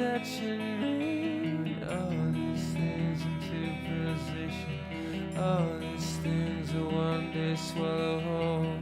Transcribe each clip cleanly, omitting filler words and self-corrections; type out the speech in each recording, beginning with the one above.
touching me. All these things into position. All these things will one day swallow whole.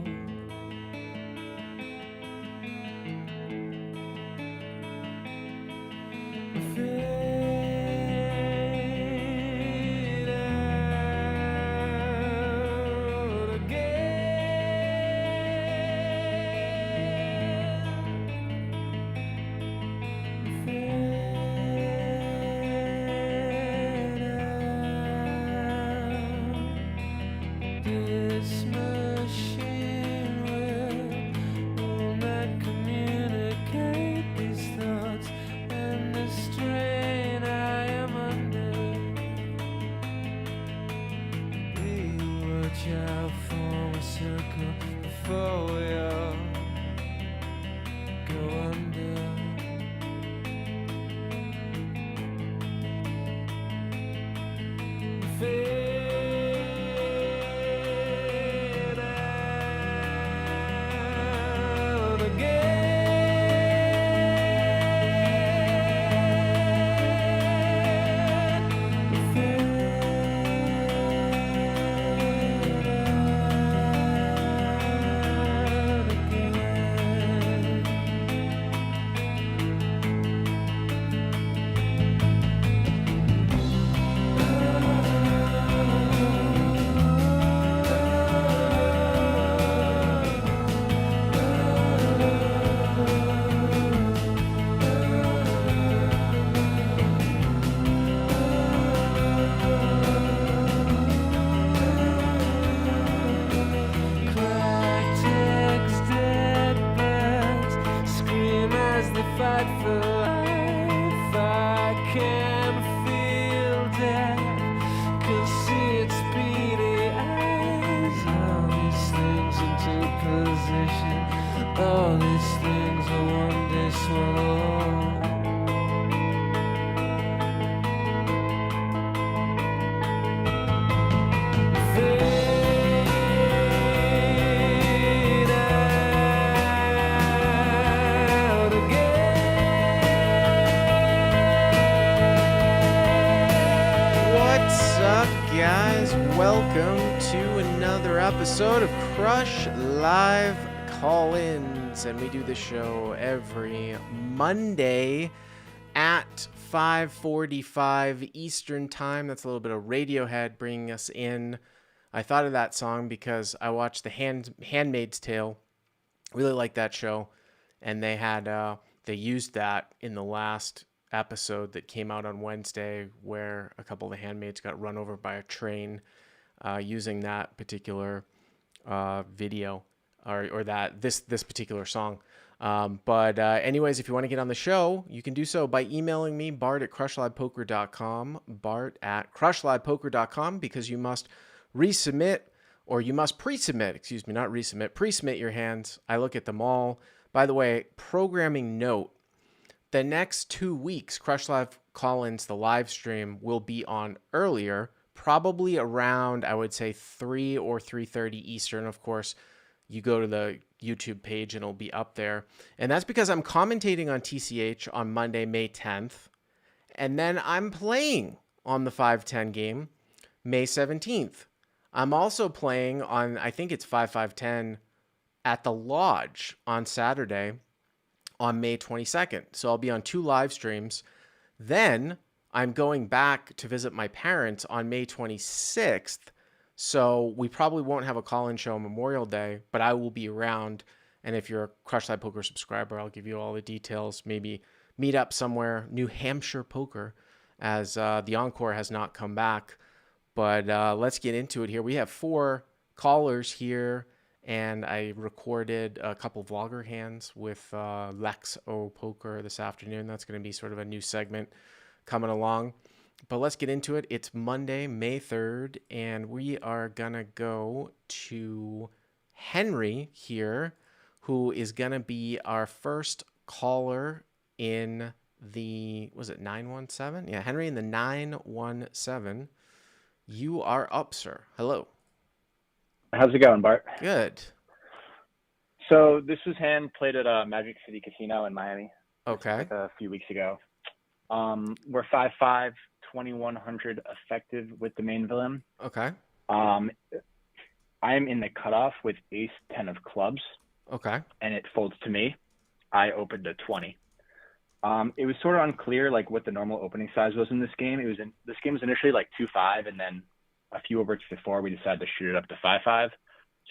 This machine will not communicate these thoughts and the strain I am under. We watch out, form a circle before we all go under. Fight for life, I can feel death, can see its beady eyes. All these things into position, all these things will one day swallow. Guys, welcome to another episode of Crush Live Call-Ins, and we do this show every Monday at 5:45 Eastern Time. That's a little bit of Radiohead bringing us in. I thought of that song because I watched The Handmaid's Tale. Really like that show, and they used that in the last episode that came out on Wednesday where a couple of the handmaids got run over by a train using that particular video or that this particular song. But anyways, if you want to get on the show, you can do so by emailing me, Bart at crushlivepoker.com, Bart at crushlivepoker.com, because you must pre-submit your hands. I look at them all. By the way, programming note, the next 2 weeks, Crush Live Call-Ins, the live stream, will be on earlier, probably around, I would say, 3 or 3:30 Eastern. Of course, you go to the YouTube page and it'll be up there. And that's because I'm commentating on TCH on Monday, May 10th. And then I'm playing on the 5-10 game, May 17th. I'm also playing on, I think it's 5-5-10 at the Lodge on Saturday, on May 22nd. So I'll be on 2 live streams. Then I'm going back to visit my parents on May 26th. So we probably won't have a call-in show on Memorial Day, but I will be around. And if you're a Crush Live Poker subscriber, I'll give you all the details. Maybe meet up somewhere, New Hampshire Poker, as the Encore has not come back. But let's get into it here. We have 4 callers here. And I recorded a couple vlogger hands with Lex O Poker this afternoon. That's going to be sort of a new segment coming along. But let's get into it. It's Monday, May 3rd, and we are going to go to Henry here, who is going to be our first caller in the, was it 917? Yeah, Henry in the 917. You are up, sir. Hello. How's it going, Bart? Good. So this was hand played at Magic City Casino in Miami. Okay. Like a few weeks ago. We're 5-5, 2100 effective with the main villain. Okay. Um, I'm in the cutoff with ace 10 of clubs, Okay. and it folds to me. I opened a 20. It was sort of unclear like what the normal opening size was in this game. This game was initially like 2-5, and then a few overs before we decided to shoot it up to 5-5.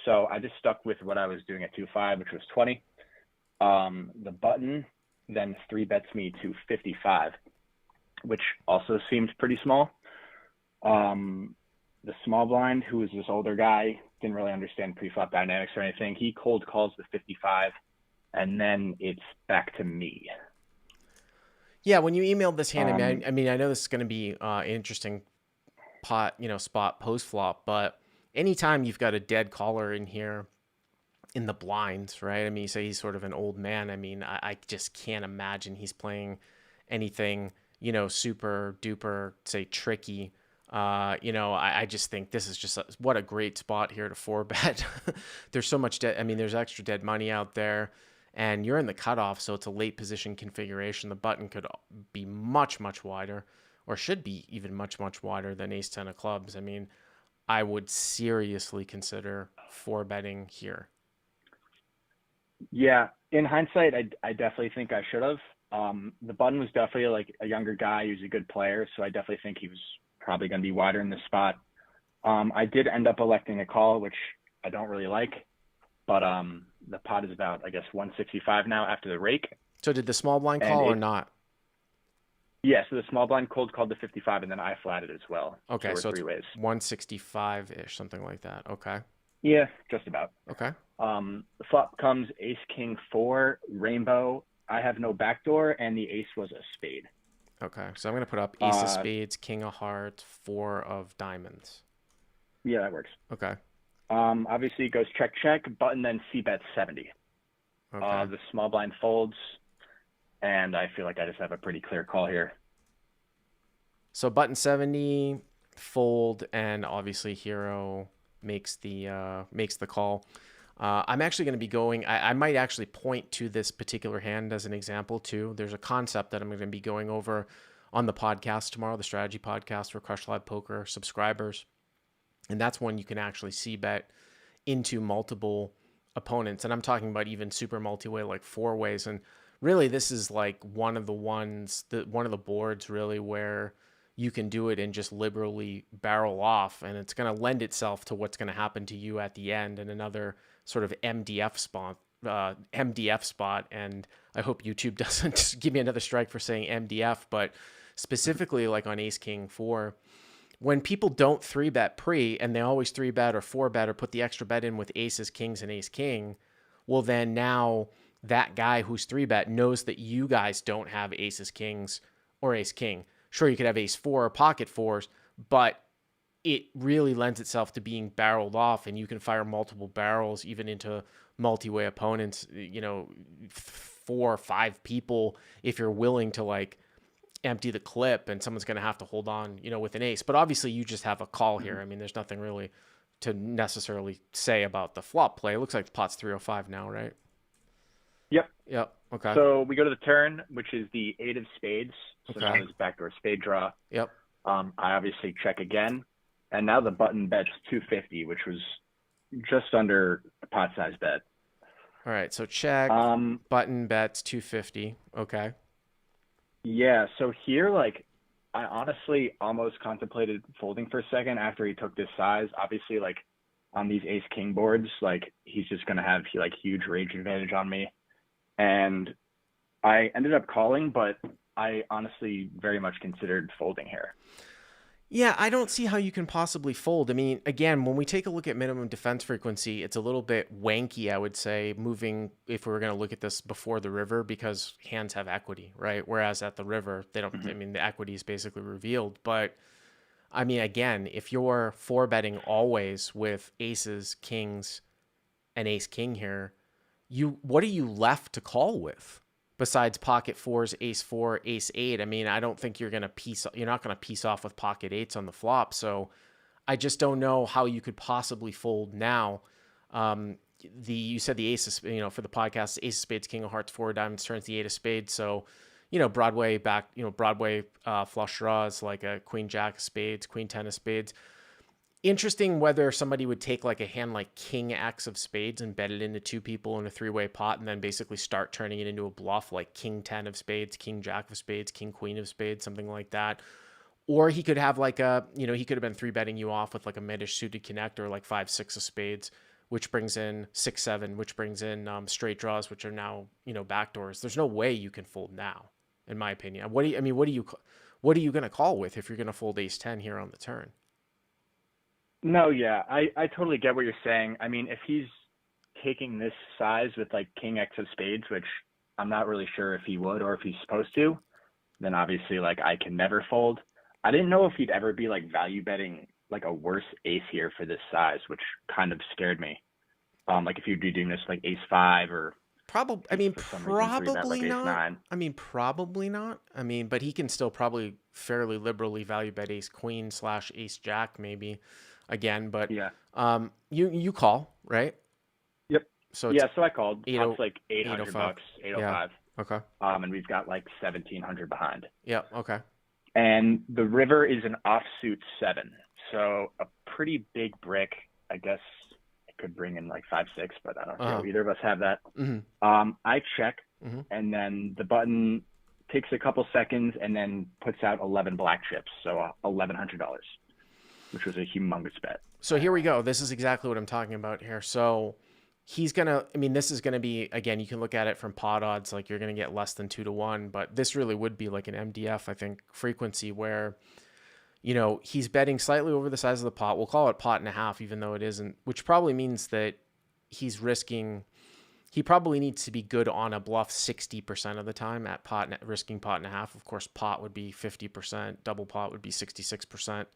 So I just stuck with what I was doing at 2-5, which was 20. The button then 3-bets me to 55, which also seemed pretty small. The small blind, who was this older guy, didn't really understand pre-flop dynamics or anything. He cold calls the 55, and then it's back to me. Yeah, when you emailed this hand, I mean, I know this is going to be an interesting spot post flop, but anytime you've got a dead caller in here in the blinds, right? I mean, you say he's sort of an old man. I mean, I just can't imagine he's playing anything, super duper, say, tricky. I just think this is just what a great spot here to 4-bet. There's so much dead. I mean, there's extra dead money out there. And you're in the cutoff, so it's a late position configuration. The button could be much, much wider, or should be even much, much wider than ace 10 of clubs. I mean, I would seriously consider 4-betting here. Yeah, in hindsight, I definitely think I should have. The button was definitely like a younger guy who's a good player, so I definitely think he was probably going to be wider in this spot. I did end up electing a call, which I don't really like. But the pot is about, I guess, 165 now after the rake. So did the small blind call or not? Yeah, so the small blind cold called the 55, and then I flatted as well. Okay, so three ways. 165-ish, something like that. Okay. Yeah, just about. Okay. The flop comes ace, king, 4, rainbow. I have no backdoor, and the ace was a spade. Okay, so I'm going to put up ace of spades, king of hearts, 4 of diamonds. Yeah, that works. Okay. Obviously, it goes check, check, button, then c-bet 70. Okay. The small blind folds, and I feel like I just have a pretty clear call here. So button 70, fold, and obviously hero makes the call. I'm actually going to be going. I might actually point to this particular hand as an example too. There's a concept that I'm going to be going over on the podcast tomorrow, the strategy podcast for Crush Live Poker subscribers. And that's when you can actually c-bet into multiple opponents. And I'm talking about even super multi-way, like 4 ways. And really, this is like one of the boards really where you can do it and just liberally barrel off. And it's going to lend itself to what's going to happen to you at the end in another sort of MDF spot. And I hope YouTube doesn't give me another strike for saying MDF, but specifically like on ace, king, 4, when people don't 3-bet pre and they always 3-bet or 4-bet or put the extra bet in with aces, kings, and ace, king, well, then now that guy who's 3-bet knows that you guys don't have aces, kings, or ace, king. Sure, you could have ace 4 or pocket 4s, but it really lends itself to being barreled off, and you can fire multiple barrels even into multi-way opponents, 4 or 5 people if you're willing to like empty the clip, and someone's going to have to hold on, with an ace. But obviously you just have a call here. I mean, there's nothing really to necessarily say about the flop play. It looks like the pot's 305 now, right? Yep. Okay. So we go to the turn, which is the 8 of spades. So Okay. now there's backdoor spade draw. Yep. I obviously check again. And now the button bets 250, which was just under a pot size bet. All right. So check, button bets 250. Okay. Yeah, so here, like, I honestly almost contemplated folding for a second after he took this size. Obviously, like, on these ace-king boards, like, he's just going to have, like, huge range advantage on me. And I ended up calling, but I honestly very much considered folding here. Yeah, I don't see how you can possibly fold. I mean, again, when we take a look at minimum defense frequency, it's a little bit wanky, I would say, moving if we were going to look at this before the river, because hands have equity, right? Whereas at the river, they don't. I mean, the equity is basically revealed. But I mean, again, if you're 4-betting always with aces, kings, and ace king here, what are you left to call with? Besides pocket 4s, ace 4, ace 8, I mean, I don't think you're not going to piece off with pocket 8s on the flop. So I just don't know how you could possibly fold now. You said the ace of, for the podcast, ace of spades, king of hearts, 4 of diamonds turns the 8 of spades. So, Broadway flush draws like a queen jack of spades, queen ten of spades. Interesting whether somebody would take like a hand like king X of spades and bet it into two people in a three-way pot and then basically start turning it into a bluff like king 10 of spades, king jack of spades, king queen of spades, something like that. Or he could have like he could have been three betting you off with like a midish suited connect or like 5-6 of spades, which brings in 6-7, which brings in straight draws, which are now, backdoors. There's no way you can fold now, in my opinion. What are you going to call with if you're going to fold ace 10 here on the turn? No, yeah, I totally get what you're saying. I mean, if he's taking this size with like king X of spades, which I'm not really sure if he would or if he's supposed to, then obviously like I can never fold. I didn't know if he'd ever be like value betting like a worse ace here for this size, which kind of scared me. Like if you'd be doing this like ace five or Probably, for some reason three bet like ace not. nine. Probably not. But he can still probably fairly liberally value bet ace queen / ace jack maybe again. But Yeah. You call, right? Yep. So Yeah, so I called. eight It's like 800 bucks, 805. Okay. And we've got like 1700 behind. Yeah. Okay. And the river is an offsuit 7. So a pretty big brick. I guess it could bring in like 5-6, but I don't know. Either of us have that. Mm-hmm. I check, Mm-hmm. and then the button takes a couple seconds and then puts out 11 black chips. So $1,100, which was a humongous bet. So here we go. This is exactly what I'm talking about here. So this is going to be, again, you can look at it from pot odds, like you're going to get less than 2-1, but this really would be like an MDF, I think, frequency where, he's betting slightly over the size of the pot. We'll call it pot and a half, even though it isn't, which probably means that he probably needs to be good on a bluff 60% of the time at risking pot and a half. Of course, pot would be 50%, double pot would be 66%.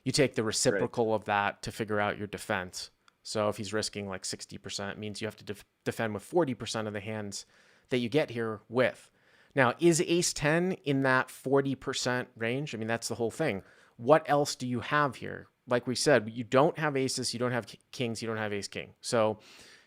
You take the reciprocal of that to figure out your defense. So if he's risking like 60%, it means you have to defend with 40% of the hands that you get here with. Now, is ace 10 in that 40% range? That's the whole thing. What else do you have here? Like we said, you don't have aces, you don't have kings, you don't have ace king. So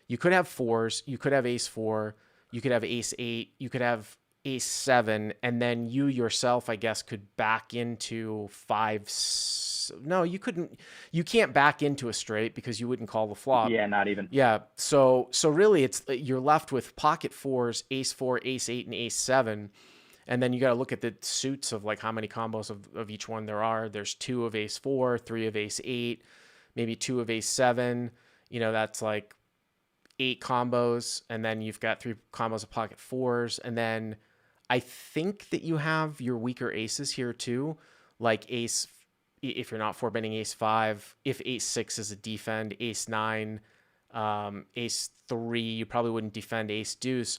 you could have fours, you could have ace 4, you could have ace 8, you could have ace 7, and then you yourself, I guess, could back into 5. No, you couldn't. You can't back into a straight because you wouldn't call the flop. Yeah, not even. Yeah. So really, you're left with pocket fours, ace 4, ace 8, and ace 7, and then you got to look at the suits of like how many combos of each one there are. There's 2 of ace 4, 3 of ace 8, maybe 2 of ace 7. That's like 8 combos, and then you've got 3 combos of pocket fours, and then I think that you have your weaker aces here too, like ace. If you're not 4-betting ace 5, if ace 6 is a defend, ace 9, ace 3, you probably wouldn't defend ace deuce.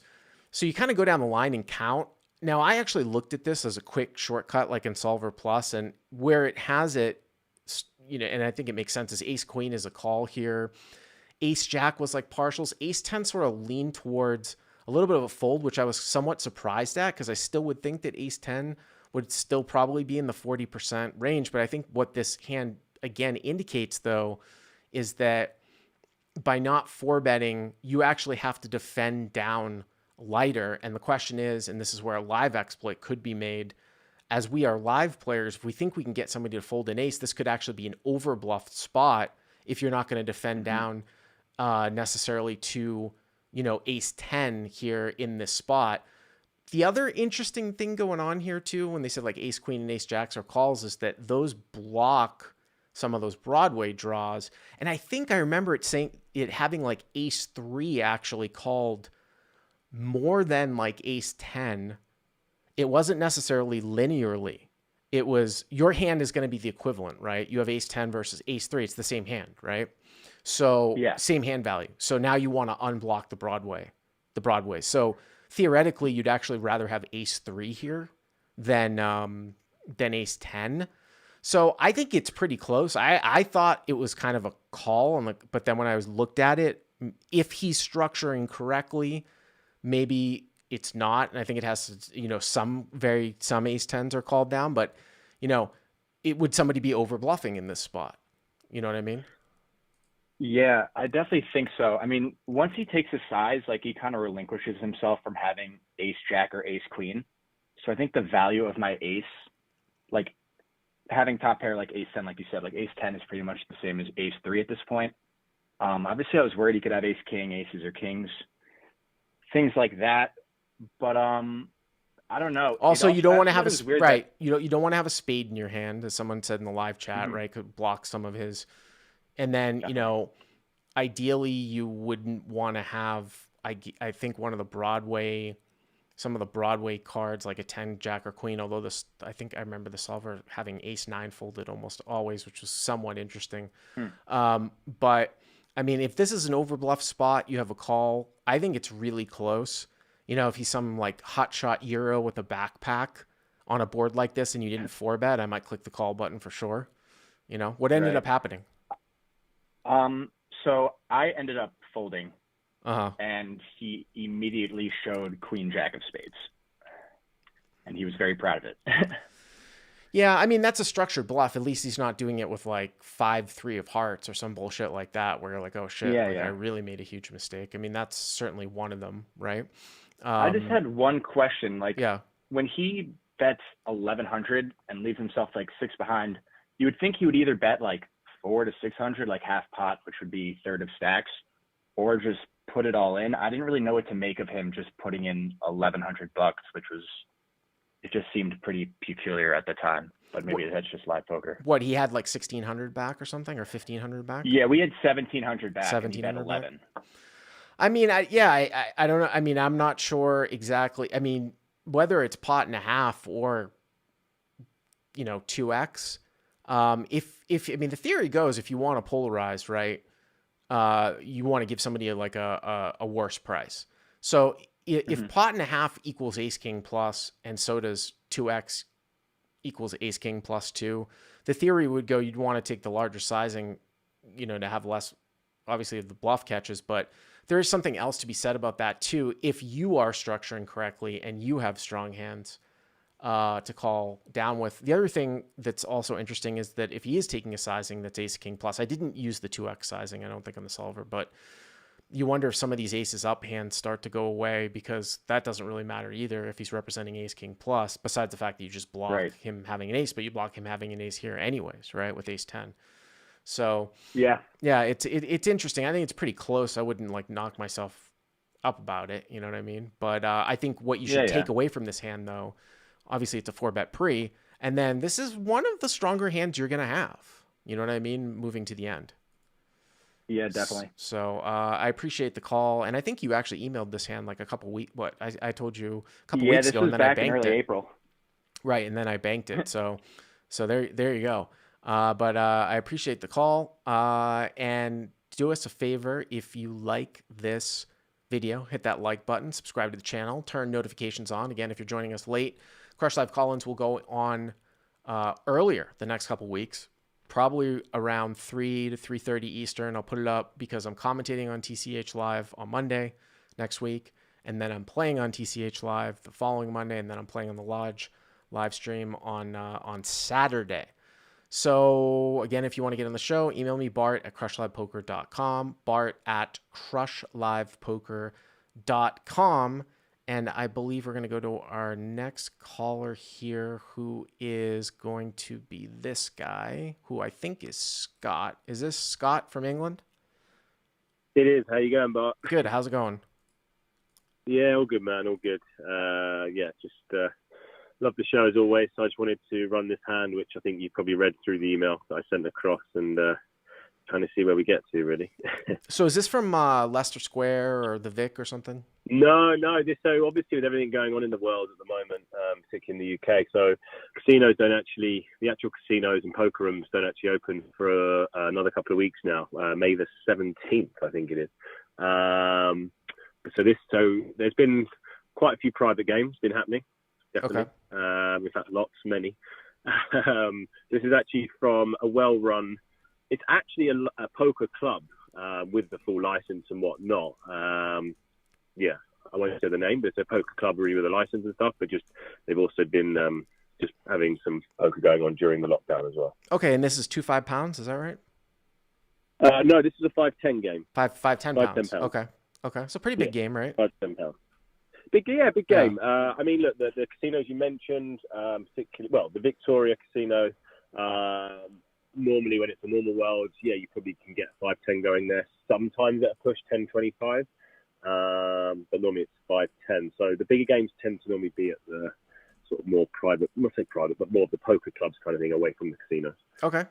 So you kind of go down the line and count. Now, I actually looked at this as a quick shortcut like in Solver Plus, and where it has it, and I think it makes sense, is ace queen is a call here. Ace jack was like partials. Ace 10 sort of leaned towards a little bit of a fold, which I was somewhat surprised at because I still would think that ace 10 would still probably be in the 40% range. But I think what this hand, again, indicates, though, is that by not 4-betting, you actually have to defend down lighter. And the question is, and this is where a live exploit could be made, as we are live players, if we think we can get somebody to fold an ace, this could actually be an overbluffed spot if you're not going to defend down necessarily to, ace 10 here in this spot. The other interesting thing going on here too, when they said like ace queen and ace jacks are calls, is that those block some of those Broadway draws. And I think I remember it having like ace 3 actually called more than like ace 10. It wasn't necessarily linearly. It was your hand is going to be the equivalent, right? You have ace 10 versus ace 3. It's the same hand, right? So same hand value. So now you want to unblock the Broadway. So theoretically, you'd actually rather have ace 3 here than ace 10. So I think it's pretty close. I thought it was kind of a call, but then when I was looked at it, if he's structuring correctly, maybe it's not. And I think it has to, some ace 10s are called down, but would somebody be over bluffing in this spot? You know what I mean? Yeah, I definitely think so. Once he takes his size, like he kind of relinquishes himself from having ace jack or ace queen. So I think the value of my ace, like having top pair like ace 10, like you said, like ace 10 is pretty much the same as ace 3 at this point. Obviously I was worried he could have ace king, aces or kings, things like that. But I don't know. Also, you don't want to have a you don't want to have a spade in your hand, as someone said in the live chat, right? Could block some of his. And then, Definitely. Ideally you wouldn't want to have, I think some of the Broadway cards, like a 10 jack or queen, although I think I remember the solver having ace 9 folded almost always, which was somewhat interesting. But I mean, if this is an overbluff spot, you have a call. I think it's really close. If he's some like hotshot Euro with a backpack on a board like this and you didn't 4-bet, I might click the call button for sure. What ended up happening? So I ended up folding, Uh-huh. and he immediately showed queen jack of spades, and he was very proud of it. Yeah, I mean, that's a structured bluff. At least he's not doing it with like 5-3 of hearts or some bullshit like that where you're like, oh shit, Yeah, like, yeah. I really made a huge mistake. I mean, that's certainly one of them, right? I just had one question. Like, Yeah. when he bets 1100 and leaves himself like 6 behind, you would think he would either bet like 4 to 600, like half pot, which would be third of stacks, or just put it all in. I didn't really know what to make of him just putting in $1,100, it just seemed pretty peculiar at the time. But maybe that's just live poker. What, he had like 1,600 back or something, or 1,500 back? Yeah, we had 1,700 back. 1,700 back? 11. I mean, I don't know. I mean, I'm not sure exactly. I mean, whether it's pot and a half or 2x. If I mean, the theory goes, if you want to polarize, right, you want to give somebody like a worse price. So if pot and a half equals ace king plus, and so does 2x equals ace king plus 2, the theory would go you'd want to take the larger sizing, to have less, obviously, of the bluff catches, but there is something else to be said about that too. If you are structuring correctly and you have strong hands to call down with. The other thing that's also interesting is that if he is taking a sizing that's ace king plus, I didn't use the 2x sizing, I don't think, on the solver, but you wonder if some of these aces up hands start to go away, because that doesn't really matter either if he's representing ace king plus, besides the fact that you just block him having an ace, but you block him having an ace here anyways, right, with ace 10. So yeah, it's interesting. I think it's pretty close. I wouldn't like knock myself up about it, you know what I mean? But I think what you should take away from this hand, though, obviously it's a 4-bet pre, and then this is one of the stronger hands you're going to have, you know what I mean, moving to the end. Yeah, definitely. So I appreciate the call, and I think you actually emailed this hand like a couple weeks. What I told you a couple weeks ago, and then I banked it. Yeah, this was back in early April. Right, and then I banked it. So there you go. But I appreciate the call, and do us a favor, if you like this video, hit that like button, subscribe to the channel, turn notifications on. Again, if you're joining us late, Crush Live call-ins will go on earlier the next couple weeks, probably around 3 to 3:30 Eastern. I'll put it up because I'm commentating on TCH Live on Monday next week, and then I'm playing on TCH Live the following Monday, and then I'm playing on the Lodge live stream on Saturday. So again, if you want to get on the show, email me, Bart at crushlivepoker.com, Bart at crushlivepoker.com. And I believe we're going to go to our next caller here, who is going to be this guy, who I think is Scott. Is this Scott from England? It is. How you going, Bart? Good. How's it going? Yeah, all good, man. All good. Love the show as always. So I just wanted to run this hand, which I think you probably read through the email that I sent across, and trying to see where we get to, really. So is this from Leicester Square or the Vic or something? No. So obviously with everything going on in the world at the moment, particularly in the UK, so casinos don't actually, the actual casinos and poker rooms don't actually open for another couple of weeks now. May the 17th, I think it is. So there's been quite a few private games been happening, definitely. Okay. In fact, many. This is actually from a well-run. It's actually a poker club with the full license and whatnot. I won't say the name, but it's a poker club with a license and stuff. But they've also been just having some poker going on during the lockdown as well. Okay, and this is 2 5-pounds, is that right? No, this is a 5-10 game. 5 10 pounds. 10 pounds. Okay. So pretty big game, right? 5-10 pounds. Big Yeah. game. I mean, look, the casinos you mentioned, particularly, well, the Victoria Casino. Normally, when it's a normal world, yeah, you probably can get 5-10 going there. Sometimes at a push 10-25, but normally it's 5-10. So the bigger games tend to normally be at the sort of more private, not say private, but more of the poker clubs kind of thing, away from the casinos. Okay.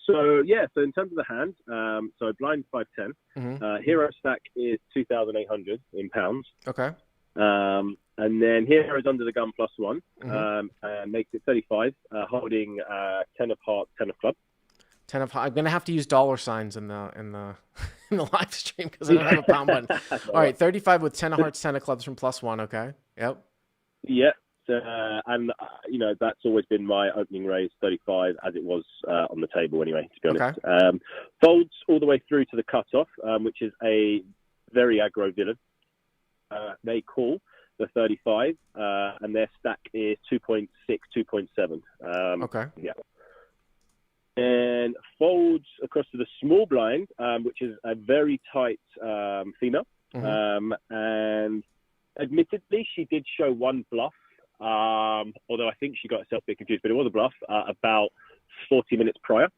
So in terms of the hand, so blind 5-10. Mm-hmm. Hero stack is 2,800 in pounds. Okay. And then Hero's under the gun +1, Mm-hmm. makes it 35, holding 10 of hearts, 10 of clubs. 10 of. I'm gonna have to use dollar signs in the in the live stream because I don't have a pound button. All right, 35 with 10 of hearts, 10 of clubs from +1. Okay. Yep. Yeah. And that's always been my opening raise, 35, as it was on the table anyway, to be honest. Okay. Folds all the way through to the cutoff, which is a very aggro villain. They call the 35, and their stack is 2.6, 2.7. Okay. Yeah. And folds across to the small blind, which is a very tight female. Mm-hmm. And admittedly, she did show one bluff, although I think she got herself a bit confused, but it was a bluff about 40 minutes prior.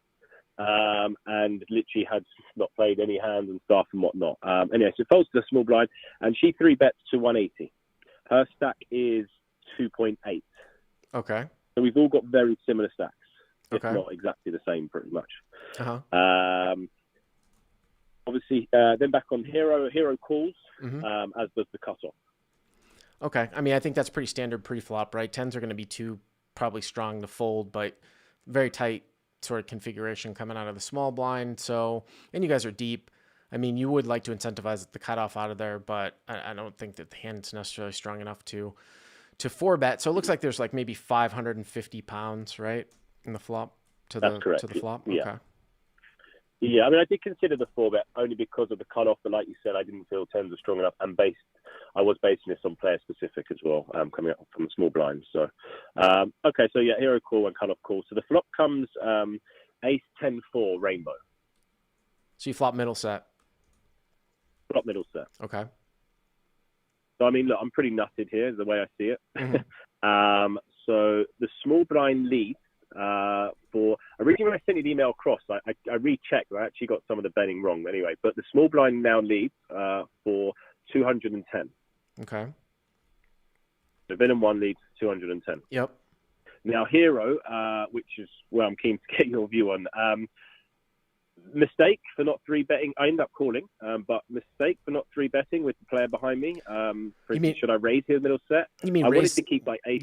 And literally had not played any hands and stuff and whatnot. Anyway, so it folds to the small blind, and she 3-bets to 180. Her stack is 2.8. Okay. So we've all got very similar stacks, if Okay. not exactly the same, pretty much. Uh-huh. Obviously, then back on Hero. Hero calls, Mm-hmm. as does the cutoff. Okay. I mean, I think that's pretty standard pre-flop, right? 10s are going to be too probably strong to fold, but very tight sort of configuration coming out of the small blind. So, and you guys are deep. I mean, you would like to incentivize the cutoff out of there, but I don't think that the hand's necessarily strong enough to 4-bet. So it looks like there's like maybe 550 pounds, right, in the flop That's correct. to the flop. Yeah. Okay. Yeah, I mean, I did consider the 4-bet only because of the cutoff, but like you said, I didn't feel 10s were strong enough, and I was basing this on player specific as well, coming up from the small blinds. So, okay, so yeah, Hero call and cutoff call. So the flop comes Ace 10-4 rainbow. So you flop middle set. Flop middle set. Okay. So, I mean, look, I'm pretty nutted here, is the way I see it. Mm-hmm. So the small blind leads for... Originally, when I sent you the email across, I rechecked. I actually got some of the betting wrong anyway. But the small blind now leads for 210. Okay. The villain 1 leads 210. Yep. Now, Hero, which is where I'm keen to get your view on... mistake for not 3-betting. I end up calling, but mistake for not 3-betting with the player behind me. For instance, should I raise here middle set? You mean I raise, wanted to keep like ace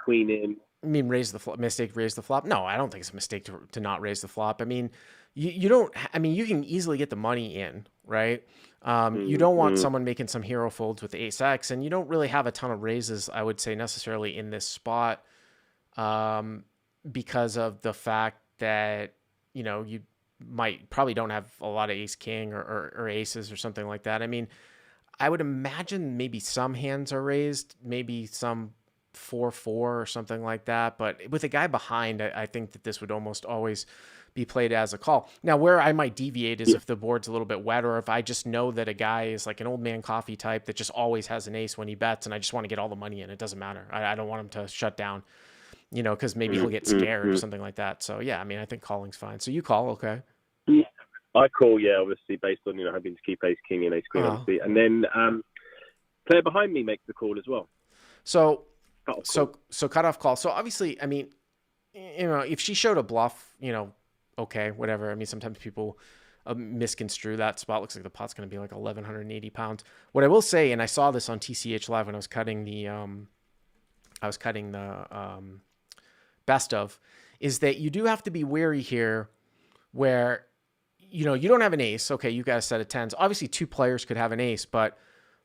queen in. You mean raise the flop? Mistake, raise the flop? No, I don't think it's a mistake to not raise the flop. I mean, you don't. I mean, you can easily get the money in, right? You don't want someone making some hero folds with Ace X, and you don't really have a ton of raises, I would say, necessarily in this spot, because of the fact that you probably don't have a lot of Ace King or aces or something like that. I mean, I would imagine maybe some hands are raised, maybe some 4-4 or something like that. But with a guy behind, I think that this would almost always be played as a call. Now, where I might deviate is if the board's a little bit wet, or if I just know that a guy is like an old man coffee type that just always has an ace when he bets, and I just want to get all the money in. It doesn't matter. I don't want him to shut down, because maybe he'll get scared or something like that. So, yeah, I mean, I think calling's fine. So you call, okay? Yeah. I call, obviously, based on, having to keep ace king and ace queen, obviously. And then player behind me makes the call as well. So cutoff call. So, obviously, I mean, if she showed a bluff, okay, whatever. I mean, sometimes people misconstrue that spot. Looks like the pot's going to be like 1,180 pounds. What I will say, and I saw this on TCH Live when I was cutting the best of, is that you do have to be wary here where, you don't have an ace. Okay, you got a set of 10s. Obviously, 2 players could have an ace, but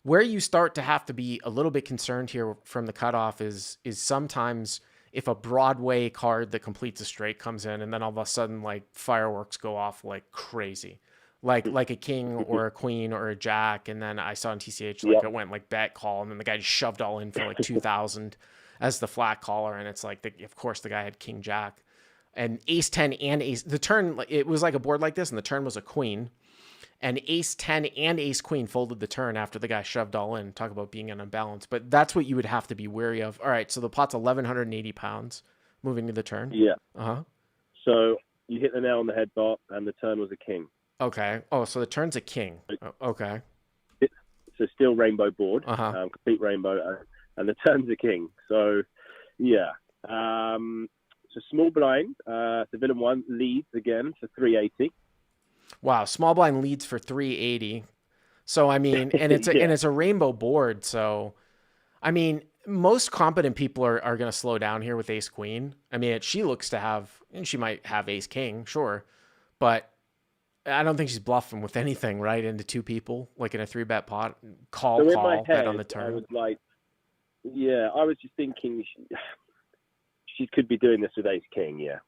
where you start to have to be a little bit concerned here from the cutoff is sometimes if a Broadway card that completes a straight comes in, and then all of a sudden, like, fireworks go off like crazy. Like a king or a queen or a jack, and then I saw on TCH, like, it went like bet call, and then the guy just shoved all in for like 2,000 as the flat caller, and it's like, of course, the guy had king jack. And ace 10 and ace, the turn, it was like a board like this, and the turn was a queen. and ace 10 and ace queen folded the turn after the guy shoved all in. Talk about being an unbalance, but that's what you would have to be wary of. All right, so the pot's 1,180 pounds moving to the turn. Yeah. Uh-huh. So you hit the nail on the head, Bart, and the turn was a king. Okay. Oh, so the turn's a king. Okay. So still rainbow board, complete rainbow, and the turn's a king. So, yeah. So small blind, so villain 1 leads again to 380. Wow, small blind leads for 380. So I mean, and it's and it's a rainbow board. So, I mean, most competent people are going to slow down here with ace queen. I mean, she looks to have, and she might have ace king, sure, but I don't think she's bluffing with anything, right? Into 2 people, like in a 3-bet pot, call, bet on the turn. I was like, yeah, I was just thinking she could be doing this with ace king, yeah.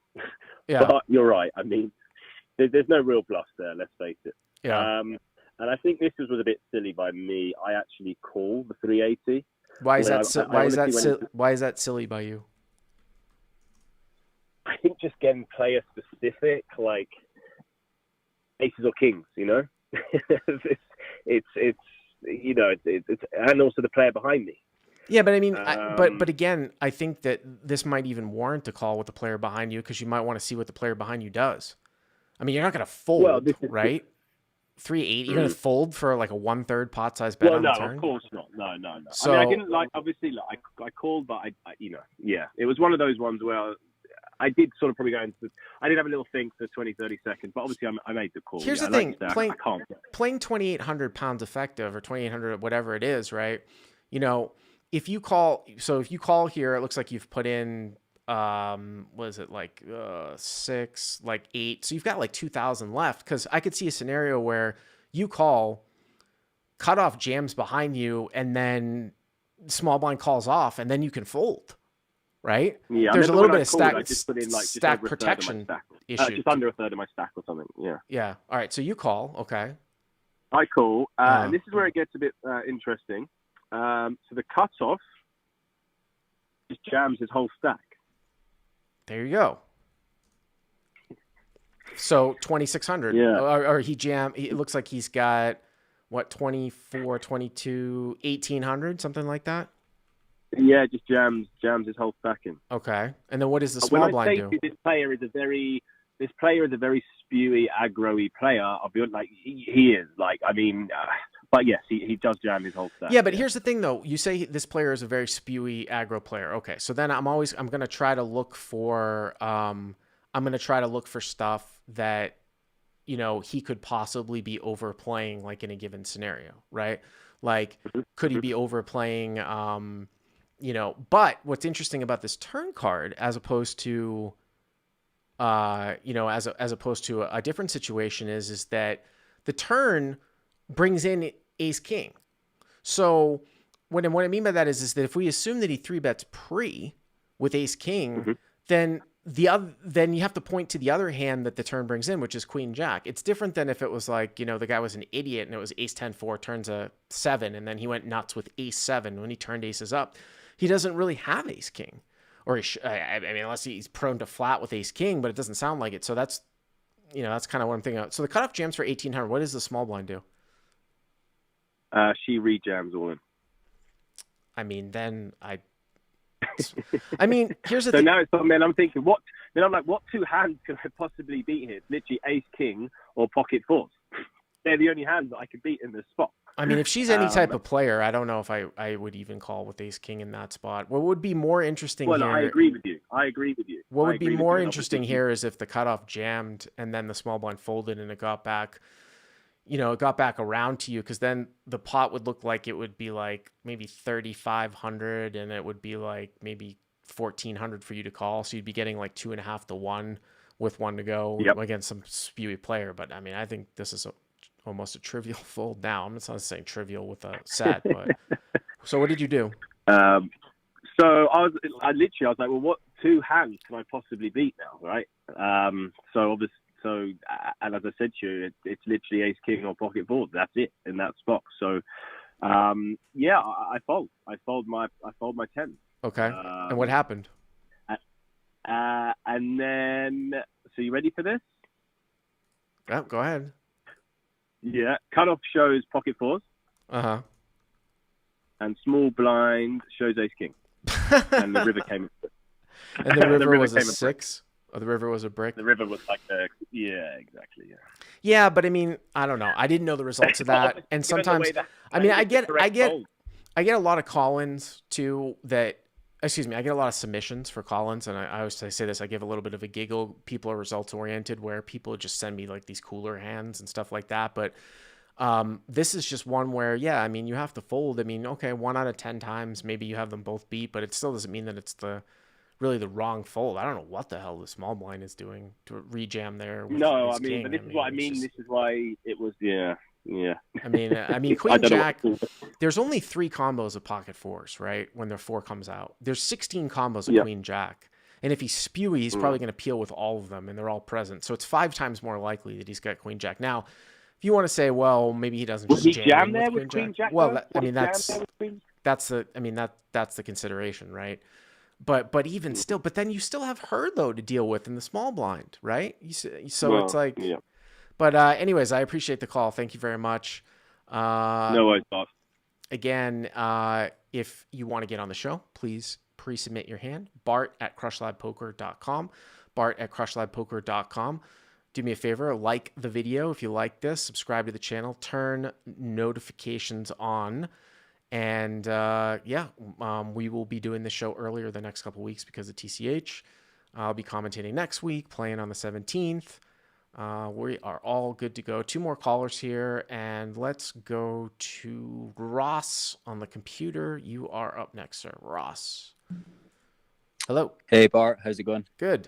But you're right. I mean, there's no real bluff there, let's face it. Yeah. And I think this was a bit silly by me. I actually call the 380. Why is that silly by you? I think just getting player specific, like aces or kings, you know. it's and also the player behind me. Yeah, but I mean, but again, I think that this might even warrant a call with the player behind you because you might want to see what the player behind you does. I mean, you're not going to fold, right? 380, you're going to fold for like a 1/3 pot size bet on the turn? Of course not. No. So, I mean, I didn't obviously, I called, but yeah. It was one of those ones where I did sort of probably go into, I did have a little think for 20, 30 seconds, but obviously I made the call. Here's the thing, playing 2,800 pounds effective or 2,800, whatever it is, right? You know, if you call here, it looks like you've put in, what is it, like 6, like 8. So you've got like 2,000 left, because I could see a scenario where you call, cutoff jams behind you, and then small blind calls off, and then you can fold, right? Yeah, there's a little bit of stack protection issue. Just under 1/3 of my stack or something. Yeah. Yeah. All right. So you call. Okay. I call, and this is where it gets a bit interesting. So the cutoff just jams his whole stack. There you go. So 2,600. Yeah. Or it looks like he's got, what, 24, 22, 1,800, something like that? Yeah, just jams his whole stack in. Okay. And then what does the small blind do? This player is a very spewy, aggro-y player. I'll be like, he is. Like, I mean, but yes, he does jam his whole stack. Yeah, but here's the thing, though. You say this player is a very spewy, aggro player. Okay, so then I'm going to try to look for, stuff that, you know, he could possibly be overplaying, like in a given scenario, right? Like, could he be overplaying, you know, but what's interesting about this turn card, as opposed to, you know, as opposed to a different situation is that the turn brings in ace king. So what I mean by that is that if we assume that he 3-bets pre with ace king, then you have to point to the other hand that the turn brings in, which is queen jack. It's different than if it was like, you know, the guy was an idiot and it was ace 10-4 turns a 7, and then he went nuts with ace 7 when he turned aces up. He doesn't really have ace king, or I mean, unless he's prone to flat with ace king, but it doesn't sound like it. So that's, you know, that's kind of what I'm thinking of. So the cutoff jams for 1,800. What does the small blind do? She re-jams all in. I mean, here's the thing. So now it's, man, I'm thinking, what 2 hands can I possibly beat here? It's literally ace king or pocket fours. They're the only hands that I could beat in this spot. I mean, if she's any type of player, I don't know if I would even call with ace king in that spot. What would be more interesting here? I agree with you. What would be more interesting here is if the cutoff jammed and then the small blind folded and it got back, you know, it got back around to you, because then the pot would look like it would be like maybe 3,500 and it would be like maybe 1,400 for you to call. So you'd be getting like 2.5 to 1 with 1 to go against some spewy player. But I mean, I think this is almost a trivial fold now. I'm not saying trivial with a set, but so what did you do? So I was like, well, what 2 hands can I possibly beat now, right? And as I said to you, it's literally ace king or pocket fours. That's it in that spot. So yeah, I fold my 10. Okay. And what happened? And then, so you ready for this? Yeah, go ahead. Yeah. Cutoff shows pocket fours, Uh and small blind shows ace king. huh. And the river came. And the river was a came 6. Or the river was a brick. The river was like yeah, exactly. Yeah. Yeah, but I mean, I don't know. I didn't know the results of that. And Given the way sometimes, that- I mean, I it's the get correct fold. a lot of call-ins too that, excuse me, I get a lot of submissions for call-ins, and I always say this, I give a little bit of a giggle. People are results-oriented, where people just send me like these cooler hands and stuff like that. But this is just one where, yeah, I mean, you have to fold. I mean, okay, 1 out of 10 times, maybe you have them both beat, but it still doesn't mean that it's really the wrong fold. I don't know what the hell the small blind is doing to rejam there. No, ace I mean, king. but this is what I mean. This is why it was, yeah. I mean, Queen Jack. There's only 3 combos of pocket fours, right? When their 4 comes out, there's 16 combos of Queen Jack, and if he's spewy, he's probably going to peel with all of them, and they're all present. So it's 5 times more likely that he's got Queen Jack. Now, if you want to say, well, maybe he doesn't just jam in there with Queen Jack. Well, that's the consideration, right? But even still, but then you still have her though to deal with in the small blind, right? It's like, but anyways, I appreciate the call. Thank you very much. No worries, boss. Again, if you want to get on the show, please pre-submit your hand. Bart at crushlabpoker.com. Bart at crushlabpoker.com. Do me a favor, like the video if you like this, subscribe to the channel, turn notifications on. And we will be doing the show earlier the next couple of weeks because of TCH. I'll be commentating next week, playing on the 17th. We are all good to go. 2 more callers here, and let's go to Ross on the computer. You are up next, sir. Ross. Hello. Hey, Bart. How's it going? Good.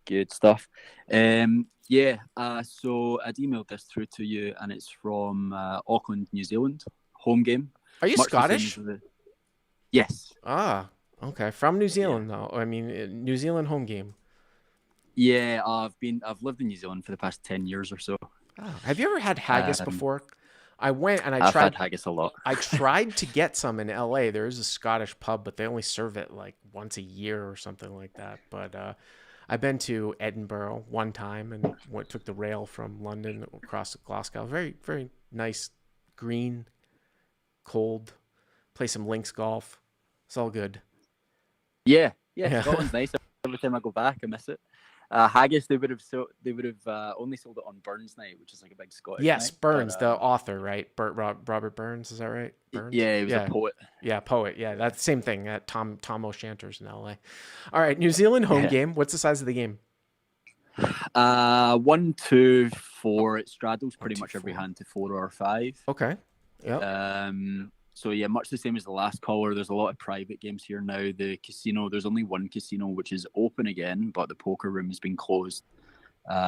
Good stuff. So I'd emailed this through to you, and it's from Auckland, New Zealand. Home game. Are you Scottish? Yes. Ah, okay. From New Zealand, though. I mean, New Zealand home game. Yeah, I've lived in New Zealand for the past 10 years or so. Oh, have you ever had haggis before? I went and I've had haggis a lot. I tried to get some in LA. There is a Scottish pub, but they only serve it like once a year or something like that. But I've been to Edinburgh one time and took the rail from London across to Glasgow. Very, very nice, green, cold. Play some links golf. It's all good. Yeah. Scotland's nice. Every time I go back, I miss it. Haggis, they would have only sold it on Burns Night, which is like a big Scottish Yes, night. Burns, the author, right? Robert Burns, is that right? Burns? Yeah, he was a poet. Yeah, poet. Yeah, that's the same thing at Tom O'Shanter's in LA. All right, New Zealand home game. What's the size of the game? 1, 2, 4. It straddles pretty much every hand to 4 or 5. Okay. Yeah. So yeah, much the same as the last caller. There's a lot of private games here now. The casino, there's only one casino which is open again, but the poker room has been closed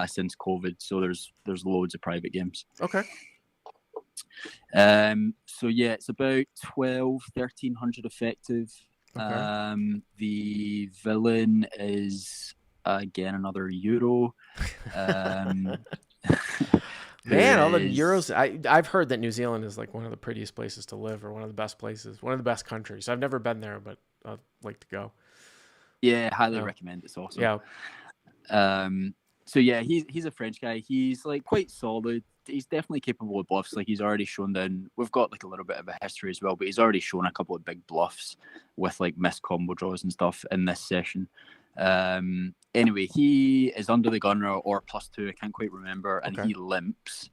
since COVID. So there's loads of private games. Okay. So yeah, it's about 1,300 effective. Okay. The villain is again another euro. Man, all the euros. I've heard that New Zealand is like one of the prettiest places to live, or one of the best places, one of the best countries. I've never been there, but I'd like to go. Yeah, highly recommend. It's awesome. Yeah. So yeah, he's a French guy. He's like quite solid. He's definitely capable of bluffs. Like he's already shown down. We've got like a little bit of a history as well, but he's already shown a couple of big bluffs with like missed combo draws and stuff in this session. Anyway, he is under the gun or +2. I can't quite remember, and he limps,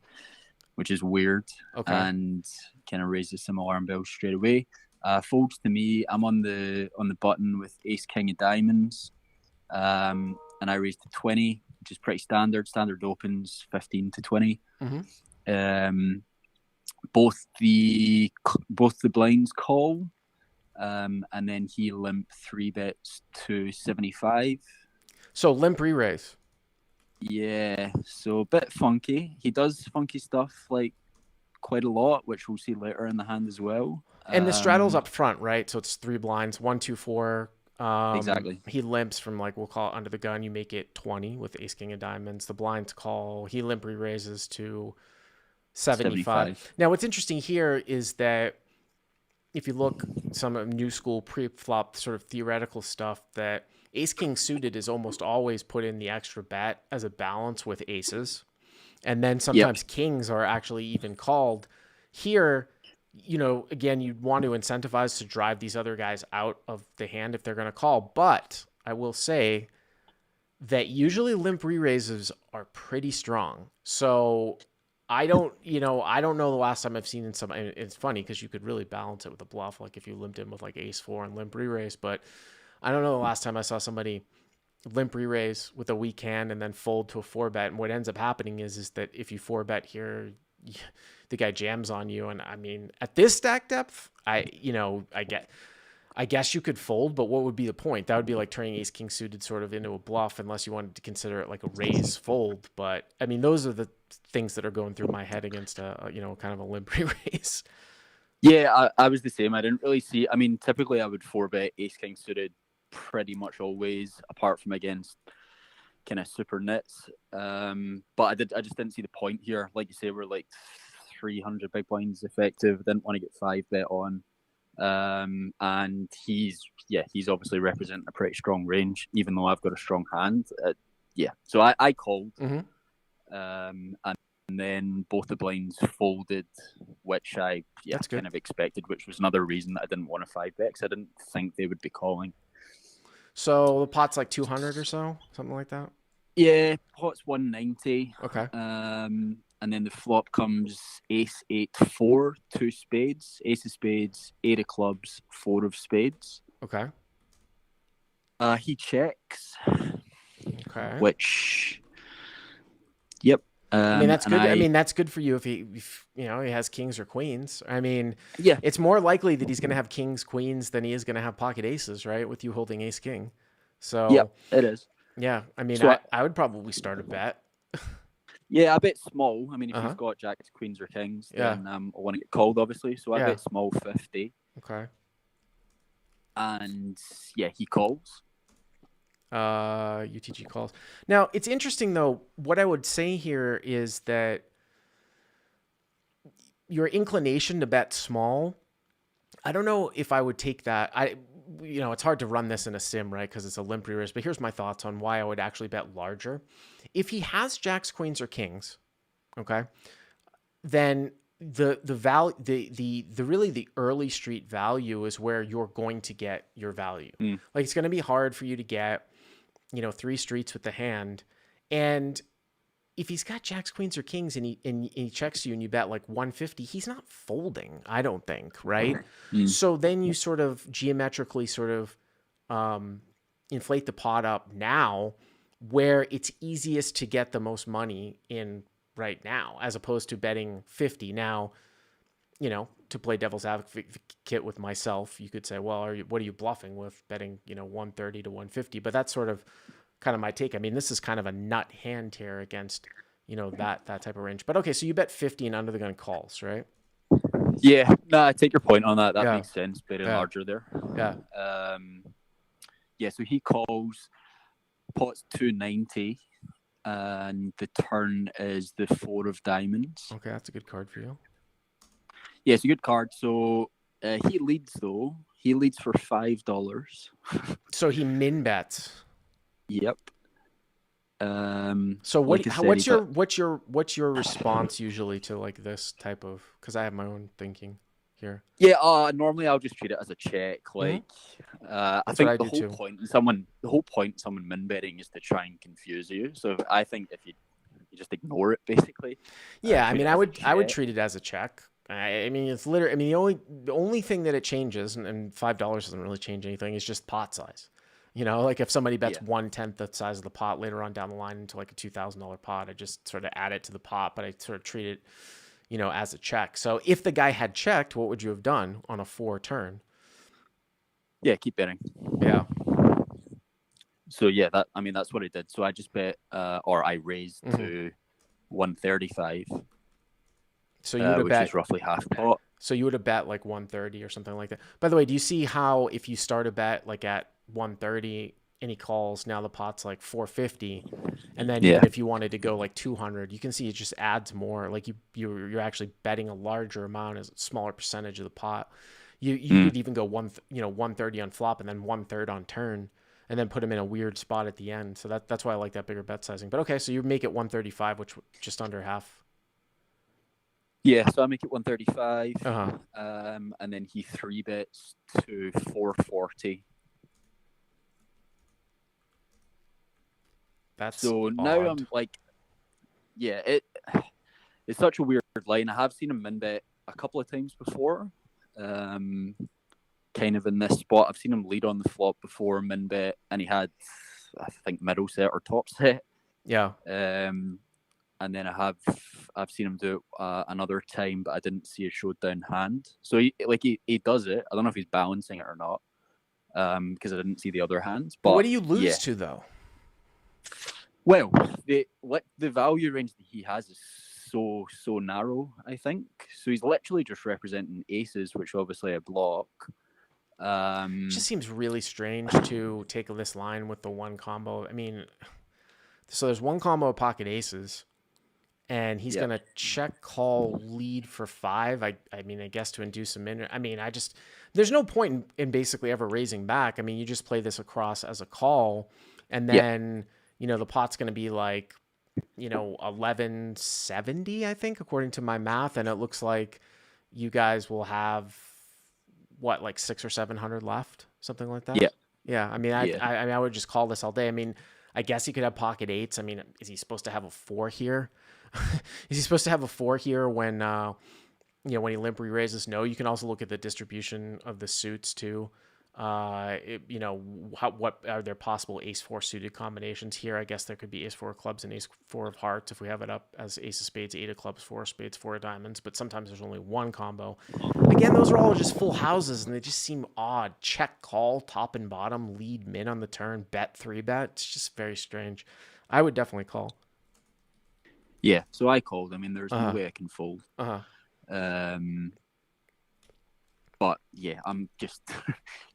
which is weird. Okay. And kind of raises some alarm bells straight away. Folds to me. I'm on the button with Ace King of Diamonds, and I raised to 20, which is pretty standard. Standard opens 15 to 20. Mm-hmm. Both the blinds call, and then he limp 3 bets to 75. So limp re-raise. Yeah, so a bit funky. He does funky stuff like quite a lot, which we'll see later in the hand as well. And the straddle's up front, right? So it's 3 blinds, 1, 2, 4. Exactly. He limps from like, we'll call it under the gun. You make it 20 with Ace King of Diamonds. The blinds call. He limp re-raises to 75. Now, what's interesting here is that if you look some new school pre-flop sort of theoretical stuff, that Ace King suited is almost always put in the extra bet as a balance with aces. And then sometimes kings are actually even called. Here, again, you'd want to incentivize to drive these other guys out of the hand if they're going to call. But I will say that usually limp re-raises are pretty strong. So I don't know the last time I've seen in some. It's funny because you could really balance it with a bluff, like if you limped in with like ace four and limp re-raise. But I don't know the last time I saw somebody limp re-raise with a weak hand and then fold to a 4-bet. And what ends up happening is that if you 4-bet here, the guy jams on you. And I mean, at this stack depth, I guess you could fold, but what would be the point? That would be like turning ace king suited sort of into a bluff unless you wanted to consider it like a raise fold. But I mean, those are the things that are going through my head against a kind of a limp re-raise. Yeah, I was the same. I didn't really see. I mean, typically I would 4-bet ace king suited pretty much always, apart from against kind of super nits. But I just didn't see the point here. Like you say, we're like 300 big blinds effective. Didn't want to get 5-bet on. And he's obviously representing a pretty strong range, even though I've got a strong hand. So I called. And then both the blinds folded, which I kind of expected, which was another reason that I didn't want to 5-bet because I didn't think they would be calling. So the pot's like 200 or so, something like that? Yeah, pot's 190. Okay. And then the flop comes ace, 8, 4, 2 spades, ace of spades, 8 of clubs, 4 of spades. Okay. He checks. Okay. Which, yep. I mean, that's good. I mean, that's good for you if he has kings or queens. I mean, yeah, it's more likely that he's going to have kings, queens than he is going to have pocket aces, right? With you holding ace king. So yeah, it is. Yeah, I mean, so I would probably start a bet. Yeah, a bit small. I mean, if you've got jacks, queens, or kings, then I want to get called, obviously. So I bet small 50. Okay. And he calls. UTG calls. Now, it's interesting, though. What I would say here is that your inclination to bet small, I don't know if I would take that. It's hard to run this in a sim, right? Because it's a limp re-raise. But here's my thoughts on why I would actually bet larger. If he has jacks, queens, or kings, okay, then the value, the really the early street value is where you're going to get your value. Like it's going to be hard for you to get 3 streets with the hand. And if he's got jacks, queens, or kings and he checks you and you bet like 150, he's not folding, I don't think, right? So then you sort of geometrically sort of inflate the pot up now where it's easiest to get the most money in right now, as opposed to betting 50. Now, to play devil's advocate with myself, you could say, well, what are you bluffing with betting, 130 to 150? But that's sort of kind of my take. I mean, this is kind of a nut hand here against, that type of range. But okay, so you bet 50 and under the gun calls, right? Yeah, no, I take your point on that. That makes sense. Betting larger there. Yeah. So he calls, pot's 290, and the turn is the 4 of diamonds. Okay, that's a good card for you. Yeah, it's a good card. So he leads, though. He leads for $5. So he min bets. Yep. So what's your response usually to like this type of? Because I have my own thinking here. Yeah. Normally I'll just treat it as a check. Like, I think the whole point in someone min betting is to try and confuse you. So I think if you just ignore it, basically. Yeah, I mean, I would treat it as a check. I mean, it's literally. I mean, the only thing that it changes, and $5 doesn't really change anything, is just pot size. Like if somebody bets 1/10 the size of the pot later on down the line into like a $2,000 pot, I just sort of add it to the pot, but I sort of treat it, as a check. So if the guy had checked, what would you have done on a 4 turn? Yeah, keep betting. Yeah. So that's what I did. So I just bet, or I raised to 135. So you would have bet, which is roughly half pot. So you would have bet like 130 or something like that. By the way, do you see how if you start a bet like at 130 and he calls, now the pot's like 450, and then even if you wanted to go like 200, you can see it just adds more. Like you're actually betting a larger amount as a smaller percentage of the pot. You could even go 130 on flop and then 1/3 on turn, and then put him in a weird spot at the end. So that's why I like that bigger bet sizing. But okay, so you make it 135, which just under half. Yeah, so I make it 135, Uh-huh. and then he 3-bets to 440. That's so odd. now I'm like, yeah, it's such a weird line. I have seen him min bet a couple of times before, kind of in this spot. I've seen him lead on the flop before min bet, and he had, I think, middle set or top set. Yeah. And then I've seen him do it another time, but I didn't see a showdown hand. So he does it. I don't know if he's balancing it or not, because I didn't see the other hands. But what do you lose to though? Well, the value range that he has is so narrow, I think. So he's literally just representing aces, which obviously I block. It just seems really strange to take this line with the one combo. I mean, so there's one combo of pocket aces, and he's going to check call lead for 5. I mean, I guess to induce him in. I mean, there's no point in basically ever raising back. I mean, you just play this across as a call, and then, the pot's going to be like, 1170, I think, according to my math. And it looks like you guys will have what, like 600 or 700 left, something like that. Yeah. I mean, I would just call this all day. I mean, I guess he could have pocket 8s. I mean, is he supposed to have a 4 here? Is he supposed to have a 4 here when when he limp re-raises? No, you can also look at the distribution of the suits too. What are there possible ace-4 suited combinations here? I guess there could be ace-4 of clubs and ace-4 of hearts if we have it up as ace of spades, 8 of clubs, 4 of spades, 4 of diamonds. But sometimes there's only one combo. Again, those are all just full houses, and they just seem odd. Check, call, top and bottom, lead, min on the turn, bet, 3-bet. It's just very strange. I would definitely call. Yeah, so I called. I mean, there's no way I can fold. But yeah, I'm just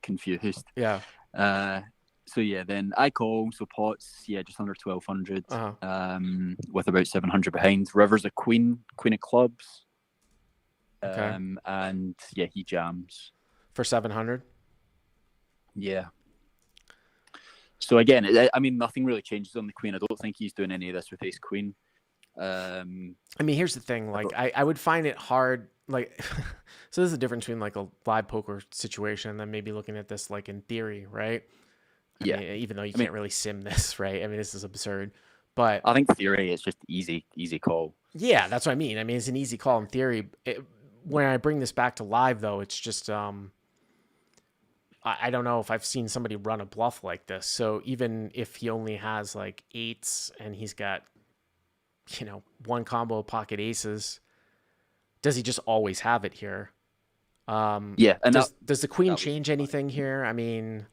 confused. Yeah. So yeah, then I call. So pots, just under 1200. With about 700 behind. River's a queen of clubs. Okay. And yeah, he jams for 700. Yeah. So again, I mean, nothing really changes on the queen. I don't think he's doing any of this with ace queen. I mean, here's the thing. Like, I would find it hard. Like, so there's a difference between like a live poker situation and then maybe looking at this like in theory, right? I mean, even though you can't really sim this, right? I mean, this is absurd. But I think theory is just easy call. Yeah, that's what I mean. I mean, it's an easy call in theory. When I bring this back to live, though, it's just I don't know if I've seen somebody run a bluff like this. So even if he only has like 8s and he's got, one combo of pocket aces, does he just always have it here? And does the queen change anything here? I mean,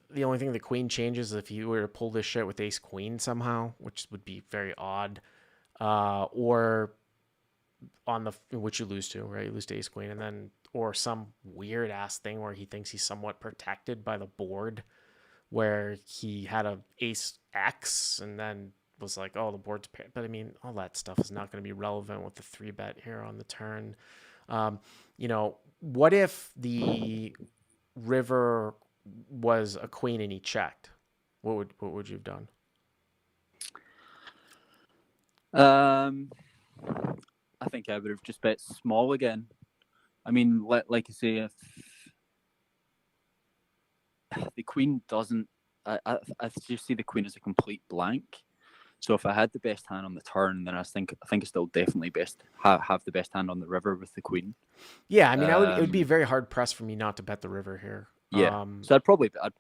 the only thing the queen changes is if you were to pull this shit with ace queen somehow, which would be very odd, or on which you lose to, right? You lose to ace queen, and then or some weird ass thing where he thinks he's somewhat protected by the board, where he had a ace X and then was like, oh, the board's paired. But I mean, all that stuff is not going to be relevant with the 3-bet here on the turn. What if the river was a queen and he checked? What would you have done? I think I would have just bet small again. I mean, like I say, if the queen doesn't, I just see the queen as a complete blank. So if I had the best hand on the turn, then I think it's still definitely best have the best hand on the river with the queen. Yeah, I mean, it would be very hard pressed for me not to bet the river here. Yeah, so I'd probably bet a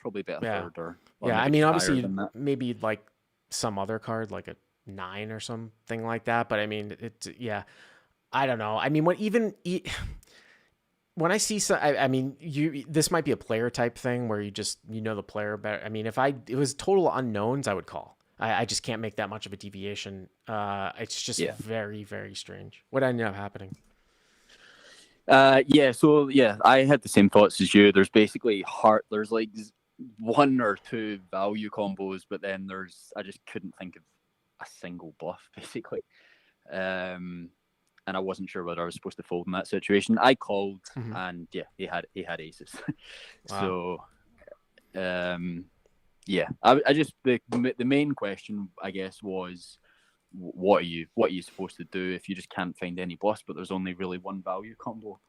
third or I mean, obviously maybe like some other card like a 9 or something like that. But I mean, I don't know. I mean, when I see some, I mean, this might be a player type thing where you just the player better. I mean, if it was total unknowns, I would call. I just can't make that much of a deviation. It's just very, very strange. What ended up happening? I had the same thoughts as you. There's basically there's like 1 or 2 value combos, but then I just couldn't think of a single bluff basically. And I wasn't sure whether I was supposed to fold in that situation. I called and he had aces. Wow. So Yeah, I just the main question I guess was what are you supposed to do if you just can't find any bluffs, but there's only really one value combo.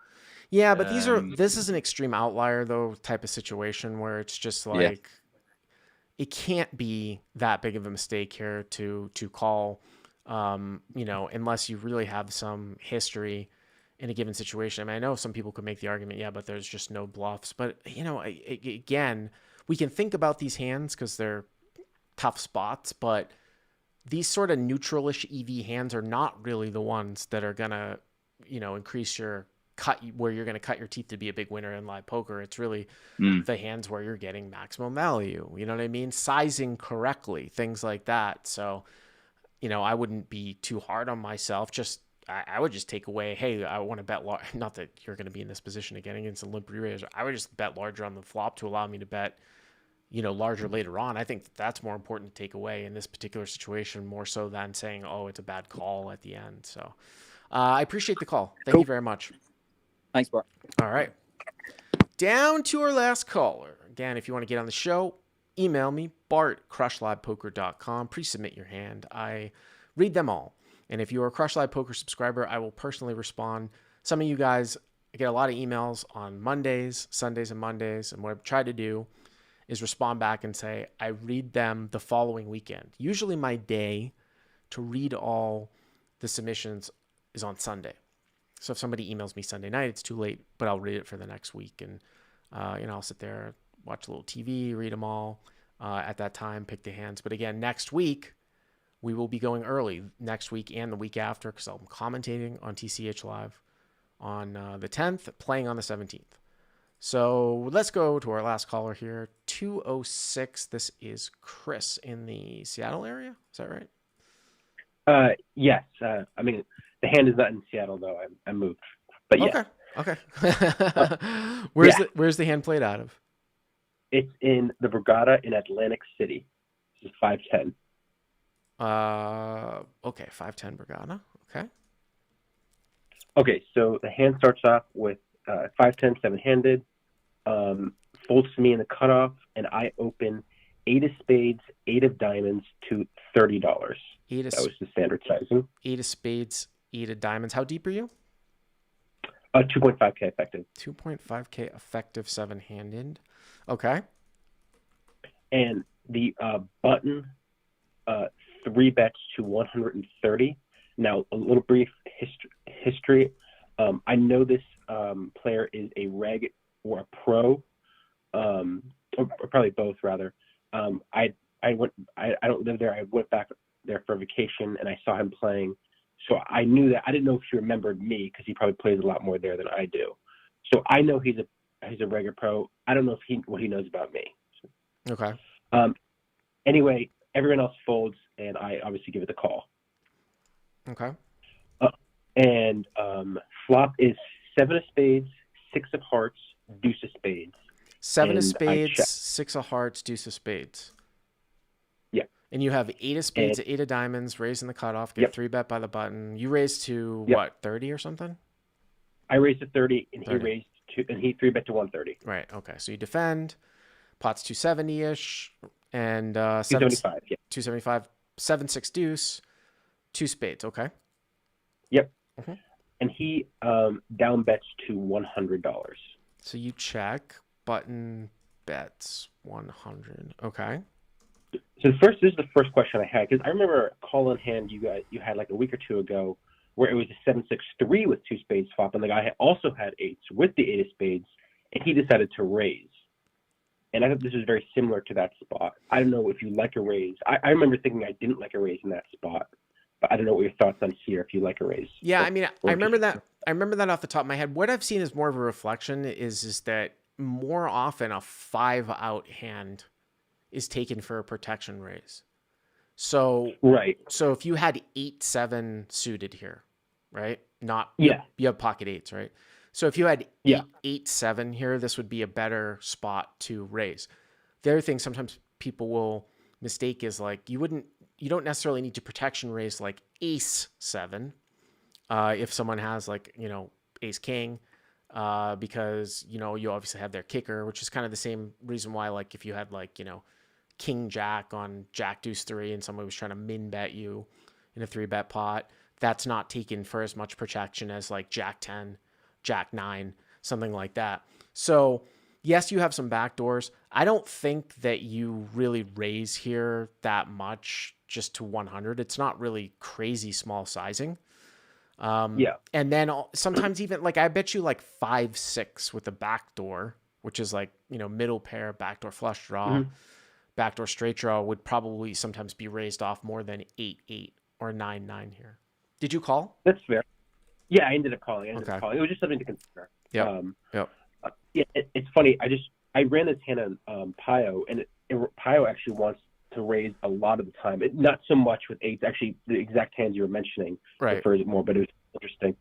Yeah, but this is an extreme outlier though type of situation where it's just like it can't be that big of a mistake here to call, unless you really have some history in a given situation. I mean, I know some people could make the argument, yeah, but there's just no bluffs. But again, we can think about these hands because they're tough spots, but these sort of neutralish EV hands are not really the ones that are gonna, increase your cut where you're gonna cut your teeth to be a big winner in live poker. It's really the hands where you're getting maximum value. You know what I mean? Sizing correctly, things like that. So, I wouldn't be too hard on myself. I would just take away, hey, I want to bet large. Not that you're going to be in this position again against a limp re-raise. I would just bet larger on the flop to allow me to bet, larger later on. I think that's more important to take away in this particular situation, more so than saying, oh, it's a bad call at the end. So I appreciate the call. Thank you very much. Thanks, Bart. All right. Down to our last caller. Again, if you want to get on the show, email me, bart@crushlivepoker.com. Pre-submit your hand. I read them all. And if you're a Crush Live Poker subscriber, I will personally respond. Some of you guys get a lot of emails on Mondays, Sundays, and Mondays. And what I've tried to do is respond back and say, I read them the following weekend. Usually my day to read all the submissions is on Sunday. So if somebody emails me Sunday night, it's too late, but I'll read it for the next week. And, I'll sit there, watch a little TV, read them all at that time, pick the hands. But again, next week, we will be going early next week and the week after because I'm commentating on TCH Live on the 10th, playing on the 17th. So let's go to our last caller here, 206. This is Chris in the Seattle area. Is that right? Yes. I mean, the hand is not in Seattle, though. I moved. But yeah. Okay. Where's the hand played out of? It's in the Borgata in Atlantic City. This is 510. Okay, 510 Borgata. Okay. Okay, so the hand starts off with 510 seven-handed, folds to me in the cutoff, and I open 8 of spades, 8 of diamonds to $30. That was the standard sizing. 8 of spades, 8 of diamonds. How deep are you? 2.5K effective. 2.5K effective seven-handed. Okay. And the button 3 bets to 130. Now, a little brief history. I know this player is a reg or a pro, or probably both rather. I don't live there. I went back there for vacation and I saw him playing. So I knew that. I didn't know if he remembered me because he probably plays a lot more there than I do. So I know he's a reg or pro. I don't know if what he knows about me. Okay. Anyway, everyone else folds and I obviously give it the call. Okay. And flop is 7 of spades, 6 of hearts, deuce of spades. 7 of spades, 6 of hearts, deuce of spades. Yeah. And you have 8 of spades, 8 of diamonds, raising the cutoff, get 3 bet by the button. You raised to what, 30 or something? I raised to 30 and 30. he 3 bet to 130. Right. Okay. So you defend, pot's 270-ish, and 275. Yeah. 275, 7-6 deuce, 2 spades. Okay. Yep. Mm-hmm. And he down bets to $100. So you check, button bets 100. Okay. So this is the first question I had, because I remember a call in hand you had like a week or two ago where it was a 7-6-3 with 2 spades flop, and the guy also had 8s with the 8 of spades, and he decided to raise. And I thought this was very similar to that spot. I don't know if you like a raise. I remember thinking I didn't like a raise in that spot, but I don't know what your thoughts on here if you like a raise. Yeah, I mean, I remember that. I remember that off the top of my head. What I've seen as more of a reflection is that more often a 5-out hand is taken for a protection raise. So right. So if you had 8-7 suited here, right? You have pocket 8s, right? So if you had 8-7 here, this would be a better spot to raise. The other thing sometimes people will mistake is like you don't necessarily need to protection raise like ace 7. If someone has like, ace king, because, you know, you obviously have their kicker, which is kind of the same reason why, like, if you had, like, you know, King Jack on Jack Deuce 3 and somebody was trying to min bet you in a 3-bet pot, that's not taken for as much protection as like Jack 10, Jack 9, something like that. So, yes, you have some backdoors. I don't think that you really raise here that much just to 100. It's not really crazy small sizing. Yeah. And then sometimes even like I bet you like 5-6 with a backdoor, which is like, you know, middle pair, backdoor flush draw, backdoor straight draw would probably sometimes be raised off more than 8-8 or 9-9 here. Did you call? That's fair. Yeah, I ended up calling. It was just something to consider. Yep. Yeah, it's funny. I ran this hand on Pio, and Pio actually wants to raise a lot of the time. Not so much with eights. Actually, the exact hands you were mentioning refers it more, but it was interesting.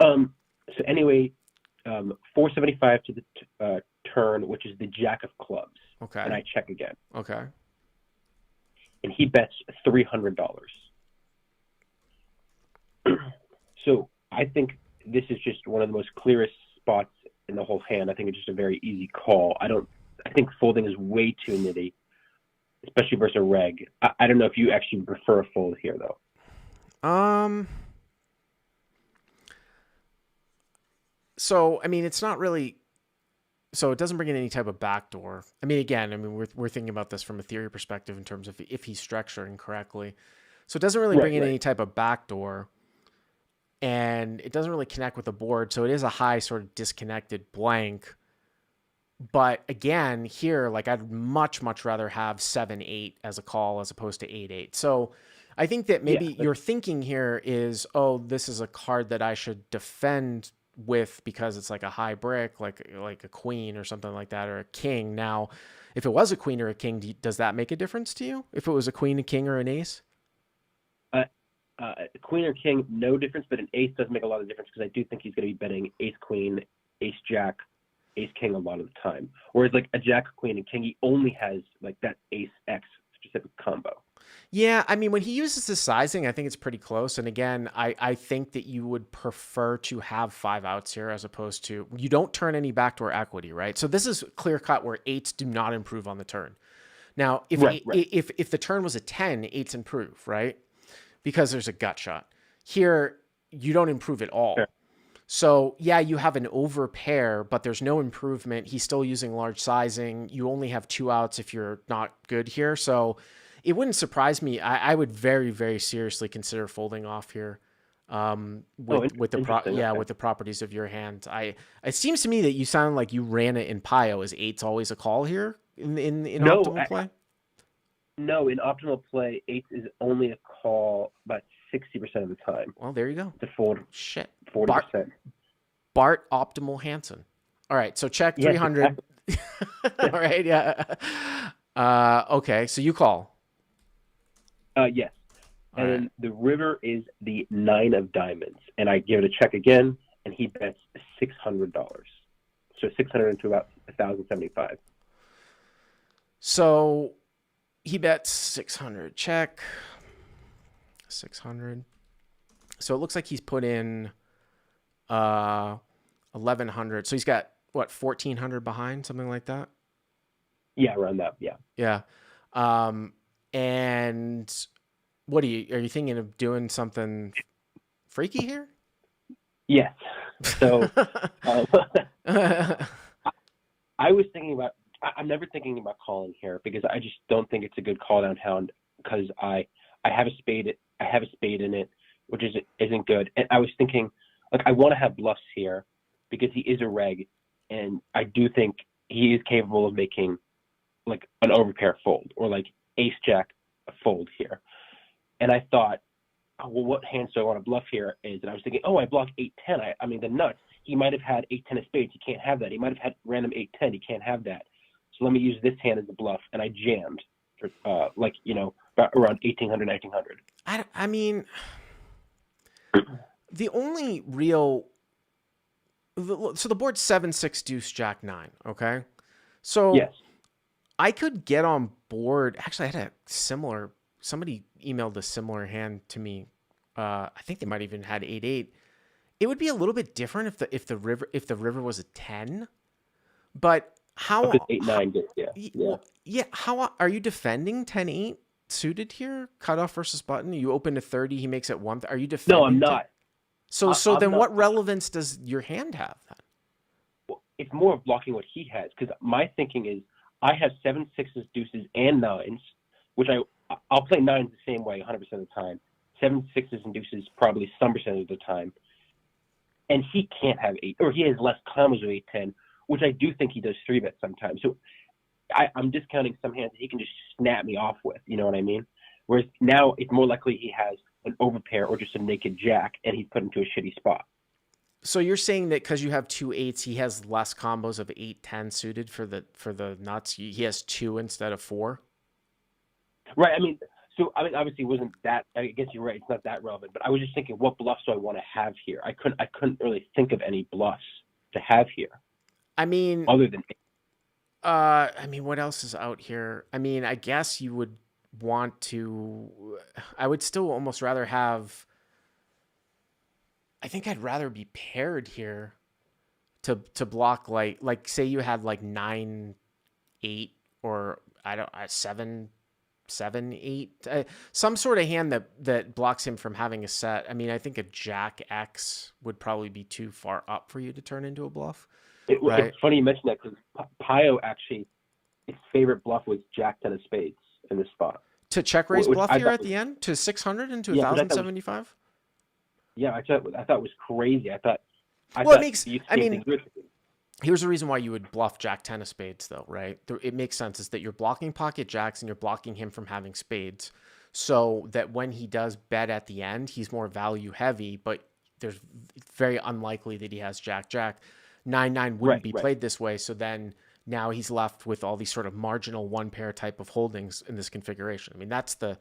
So anyway, 475 to the turn, which is the Jack of clubs. Okay. And I check again. Okay. And he bets $300. So I think this is just one of the most clearest spots in the whole hand. I think it's just a very easy call. I think folding is way too nitty, especially versus a reg. I don't know if you actually prefer a fold here though. So I mean, it's not really. So it doesn't bring in any type of backdoor. I mean, again, we're thinking about this from a theory perspective in terms of if he's structuring correctly. So it doesn't really bring in any type of backdoor. And it doesn't really connect with the board. So it is a high sort of disconnected blank. But again, here, like I'd much, much rather have 7-8 as a call as opposed to 8-8. So I think that maybe your thinking here is, oh, this is a card that I should defend with because it's like a high brick, like a queen or something like that, or a king. Now, if it was a queen or a king, does that make a difference to you? If it was a queen, a king, or an ace? Queen or king, no difference, but an ace does make a lot of difference because I do think he's going to be betting ace queen, ace jack, ace king a lot of the time. Whereas like a jack, queen, and king, he only has like that ace X specific combo. Yeah, I mean, when he uses the sizing, I think it's pretty close. And again, I think that you would prefer to have 5 outs here as opposed to, you don't turn any backdoor equity, right? So this is clear cut where 8s do not improve on the turn. Now, if the turn was a 10, 8s improve, right? Because there's a gut shot. Here, you don't improve at all. Sure. So, yeah, you have an over pair, but there's no improvement. He's still using large sizing. You only have 2 outs if you're not good here. So it wouldn't surprise me. I would very, very seriously consider folding off here with the properties of your hand. It seems to me that you sound like you ran it in Pio. Is 8's always a call here in optimal play? No, in optimal play, 8 is only a call about 60% of the time. Well, there you go. To fold. Shit. 40%. Bart optimal Hanson. All right, so check 300. Exactly. All right, yeah. Okay, so you call. Yes. And then the river is the 9 of diamonds. And I give it a check again, and he bets $600. So 600 into about 1,075. So he bets 600. Check. 600. So it looks like he's put in 1,100. So he's got, what, 1,400 behind, something like that? Yeah, around that, yeah. Yeah. And what are you thinking of doing something freaky here? Yes. So I was thinking about, I'm never thinking about calling here because I just don't think it's a good call down hound because I have a spade in it, which isn't good. And I was thinking, like, I want to have bluffs here because he is a reg, and I do think he is capable of making like an overpair fold or like ace jack a fold here. And I thought, oh, well, what hands do I want to bluff here is, and I was thinking, oh, I block 8-10. I mean, the nuts. He might have had 8-10 of spades. He can't have that. He might have had random 8-10. He can't have that. So let me use this hand as a bluff, and I jammed, about around 1,800, 1,900. I mean, the only real, so the board's 7-6 deuce jack 9. Okay, so yes, I could get on board. Actually, I had somebody emailed a similar hand to me. I think they might even had 8-8, It would be a little bit different if the river was a 10, but how? Because 8-9 did, Well, yeah. How are you defending 10-8 suited here? Cutoff versus button. You open to 30. He makes it 1. Are you defending? No, I'm not. So I'm then, not. what relevance does your hand have then? Well, it's more of blocking what he has, because my thinking is I have 7 6s, deuces, and 9s, which I'll play 9s the same way 100% of the time. 7 6s and deuces probably some percent of the time, and he can't have 8, or he has less combos of 8-10, which I do think he does 3-bet sometimes. So I'm discounting some hands that he can just snap me off with. You know what I mean? Whereas now it's more likely he has an overpair or just a naked jack, and he's put into a shitty spot. So you're saying that because you have 2 8s, he has less combos of 8-10 suited for the nuts. He has 2 instead of 4. Right. I mean, obviously, it wasn't that. I guess you're right. It's not that relevant. But I was just thinking, what bluffs do I want to have here? I couldn't really think of any bluffs to have here. I mean, other than. I mean, what else is out here? I mean, I guess you would want to. I would still almost rather have. I think I'd rather be paired here to block like say you had like 9-8 or 7-8, some sort of hand that blocks him from having a set. I mean, I think a Jack X would probably be too far up for you to turn into a bluff. Right? It's funny you mentioned that, because Pio actually, his favorite bluff was Jack 10 of spades in this spot. To check raise bluff here at the end to 600 into 1,075. Yeah, I thought it was crazy. I thought it makes. I mean, here's the reason why you would bluff Jack 10 of spades, though, right? It makes sense is that you're blocking pocket jacks and you're blocking him from having spades, so that when he does bet at the end, he's more value heavy. But there's very unlikely that he has Jack Jack. 9-9 wouldn't be played this way, so then now he's left with all these sort of marginal one pair type of holdings in this configuration. I mean, that's the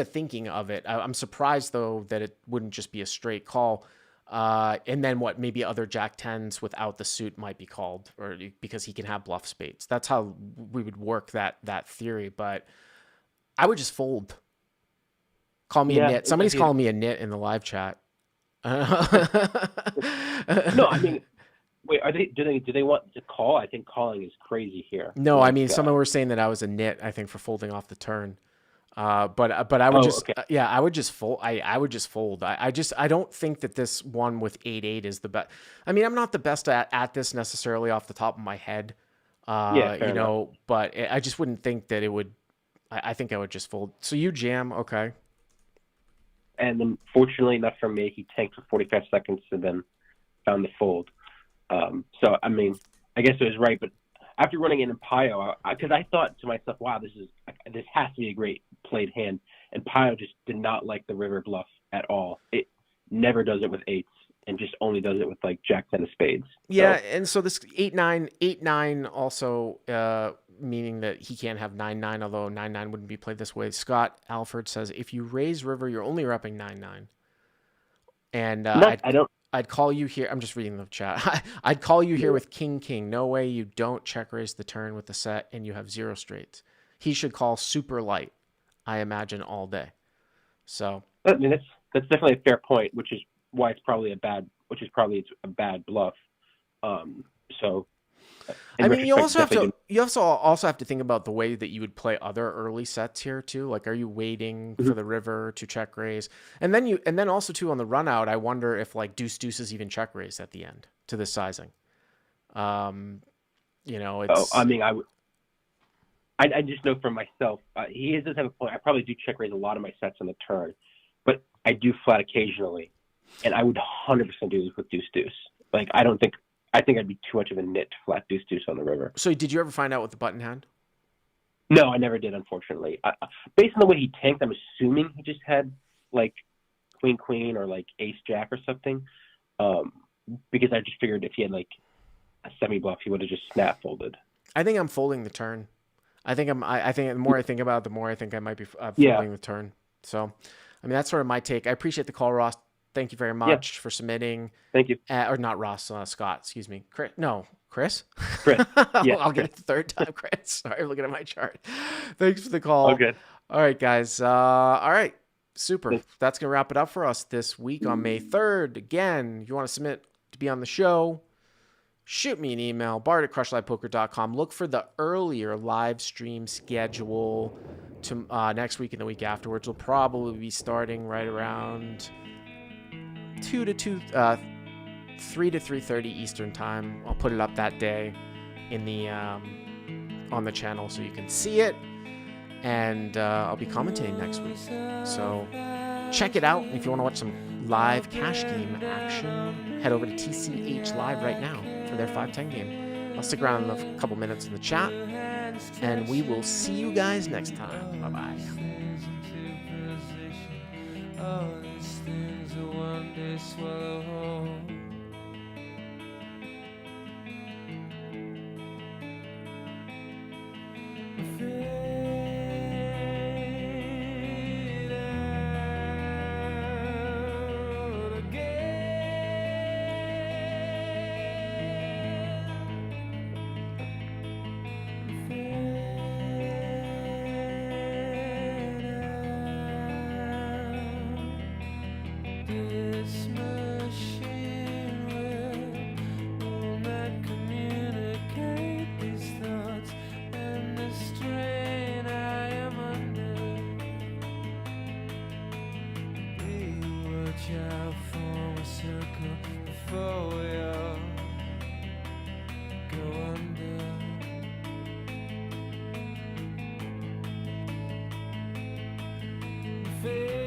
thinking of it. I'm surprised though that it wouldn't just be a straight call. And then maybe other Jack 10s without the suit might be called, or because he can have bluff spades. That's how we would work that theory. But I would just fold. Call me a nit. Somebody's calling me a nit in the live chat. No, I mean, wait, do they want to call? I think calling is crazy here. No, I mean, someone were saying that I was a nit, I think, for folding off the turn. But I would I would just fold. I would just fold. I don't think that this one with 8-8 is the best. I mean, I'm not the best at this necessarily off the top of my head. Enough. But I just wouldn't think that it would. I think I would just fold. So you jam, okay. And then, fortunately enough for me, he tanked for 45 seconds and then found the fold. So, I mean, I guess it was right. But after running in Pio, because I thought to myself, wow, this has to be a great played hand. And Pio just did not like the river bluff at all. It never does it with 8s and just only does it with like Jack 10 of spades. Yeah, and so this 8-9 also meaning that he can't have 9-9, although 9-9 wouldn't be played this way. Scott Alford says if you raise river, you're only repping 9-9. And I'd call you here. I'm just reading the chat. I'd call you here with king. No way you don't check raise the turn with the set and you have 0 straights. He should call super light, I imagine, all day. So I mean, that's definitely a fair point, which is why it's probably a bad bluff. So I mean, you also have to think about the way that you would play other early sets here too. Like, are you waiting for the river to check raise? And then also too on the run out, I wonder if like deuce is even check raised at the end to this sizing. It's. I mean, I just know for myself, he does have a point. I probably do check raise a lot of my sets on the turn, but I do flat occasionally, and I would 100% do this with deuce. Like, I think I'd be too much of a nit to flat deuce on the river. So did you ever find out what the button had? No, I never did, unfortunately. Based on the way he tanked, I'm assuming he just had like queen or like ace jack or something. Because I just figured if he had like a semi bluff, he would have just snap folded. I think I'm folding the turn. I think the more I think about it, the more I think I might be folding the turn. So, I mean, that's sort of my take. I appreciate the call, Ross. Thank you very much for submitting. Thank you. Or not Ross, Scott, excuse me. Chris? Chris. Yeah, I'll get it the third time, Chris. Sorry, I'm looking at my chart. Thanks for the call. All good. All right, guys. All right. Super. That's going to wrap it up for us this week on May 3rd. Again, if you want to submit to be on the show, shoot me an email, bart@crushlivepoker.com. Look for the earlier live stream schedule to next week and the week afterwards. We'll probably be starting right around 3 to 3:30 Eastern time. I'll put it up that day in the on the channel so you can see it. And I'll be commentating next week. So check it out. If you want to watch some live cash game action, head over to TCH Live right now for their 5-10 game. I'll stick around a couple minutes in the chat, and we will see you guys next time. Bye-bye. All these things are one day swallow whole. This machine will not communicate these thoughts and the strain I am under. We watch out, form a circle before we all go under. Feel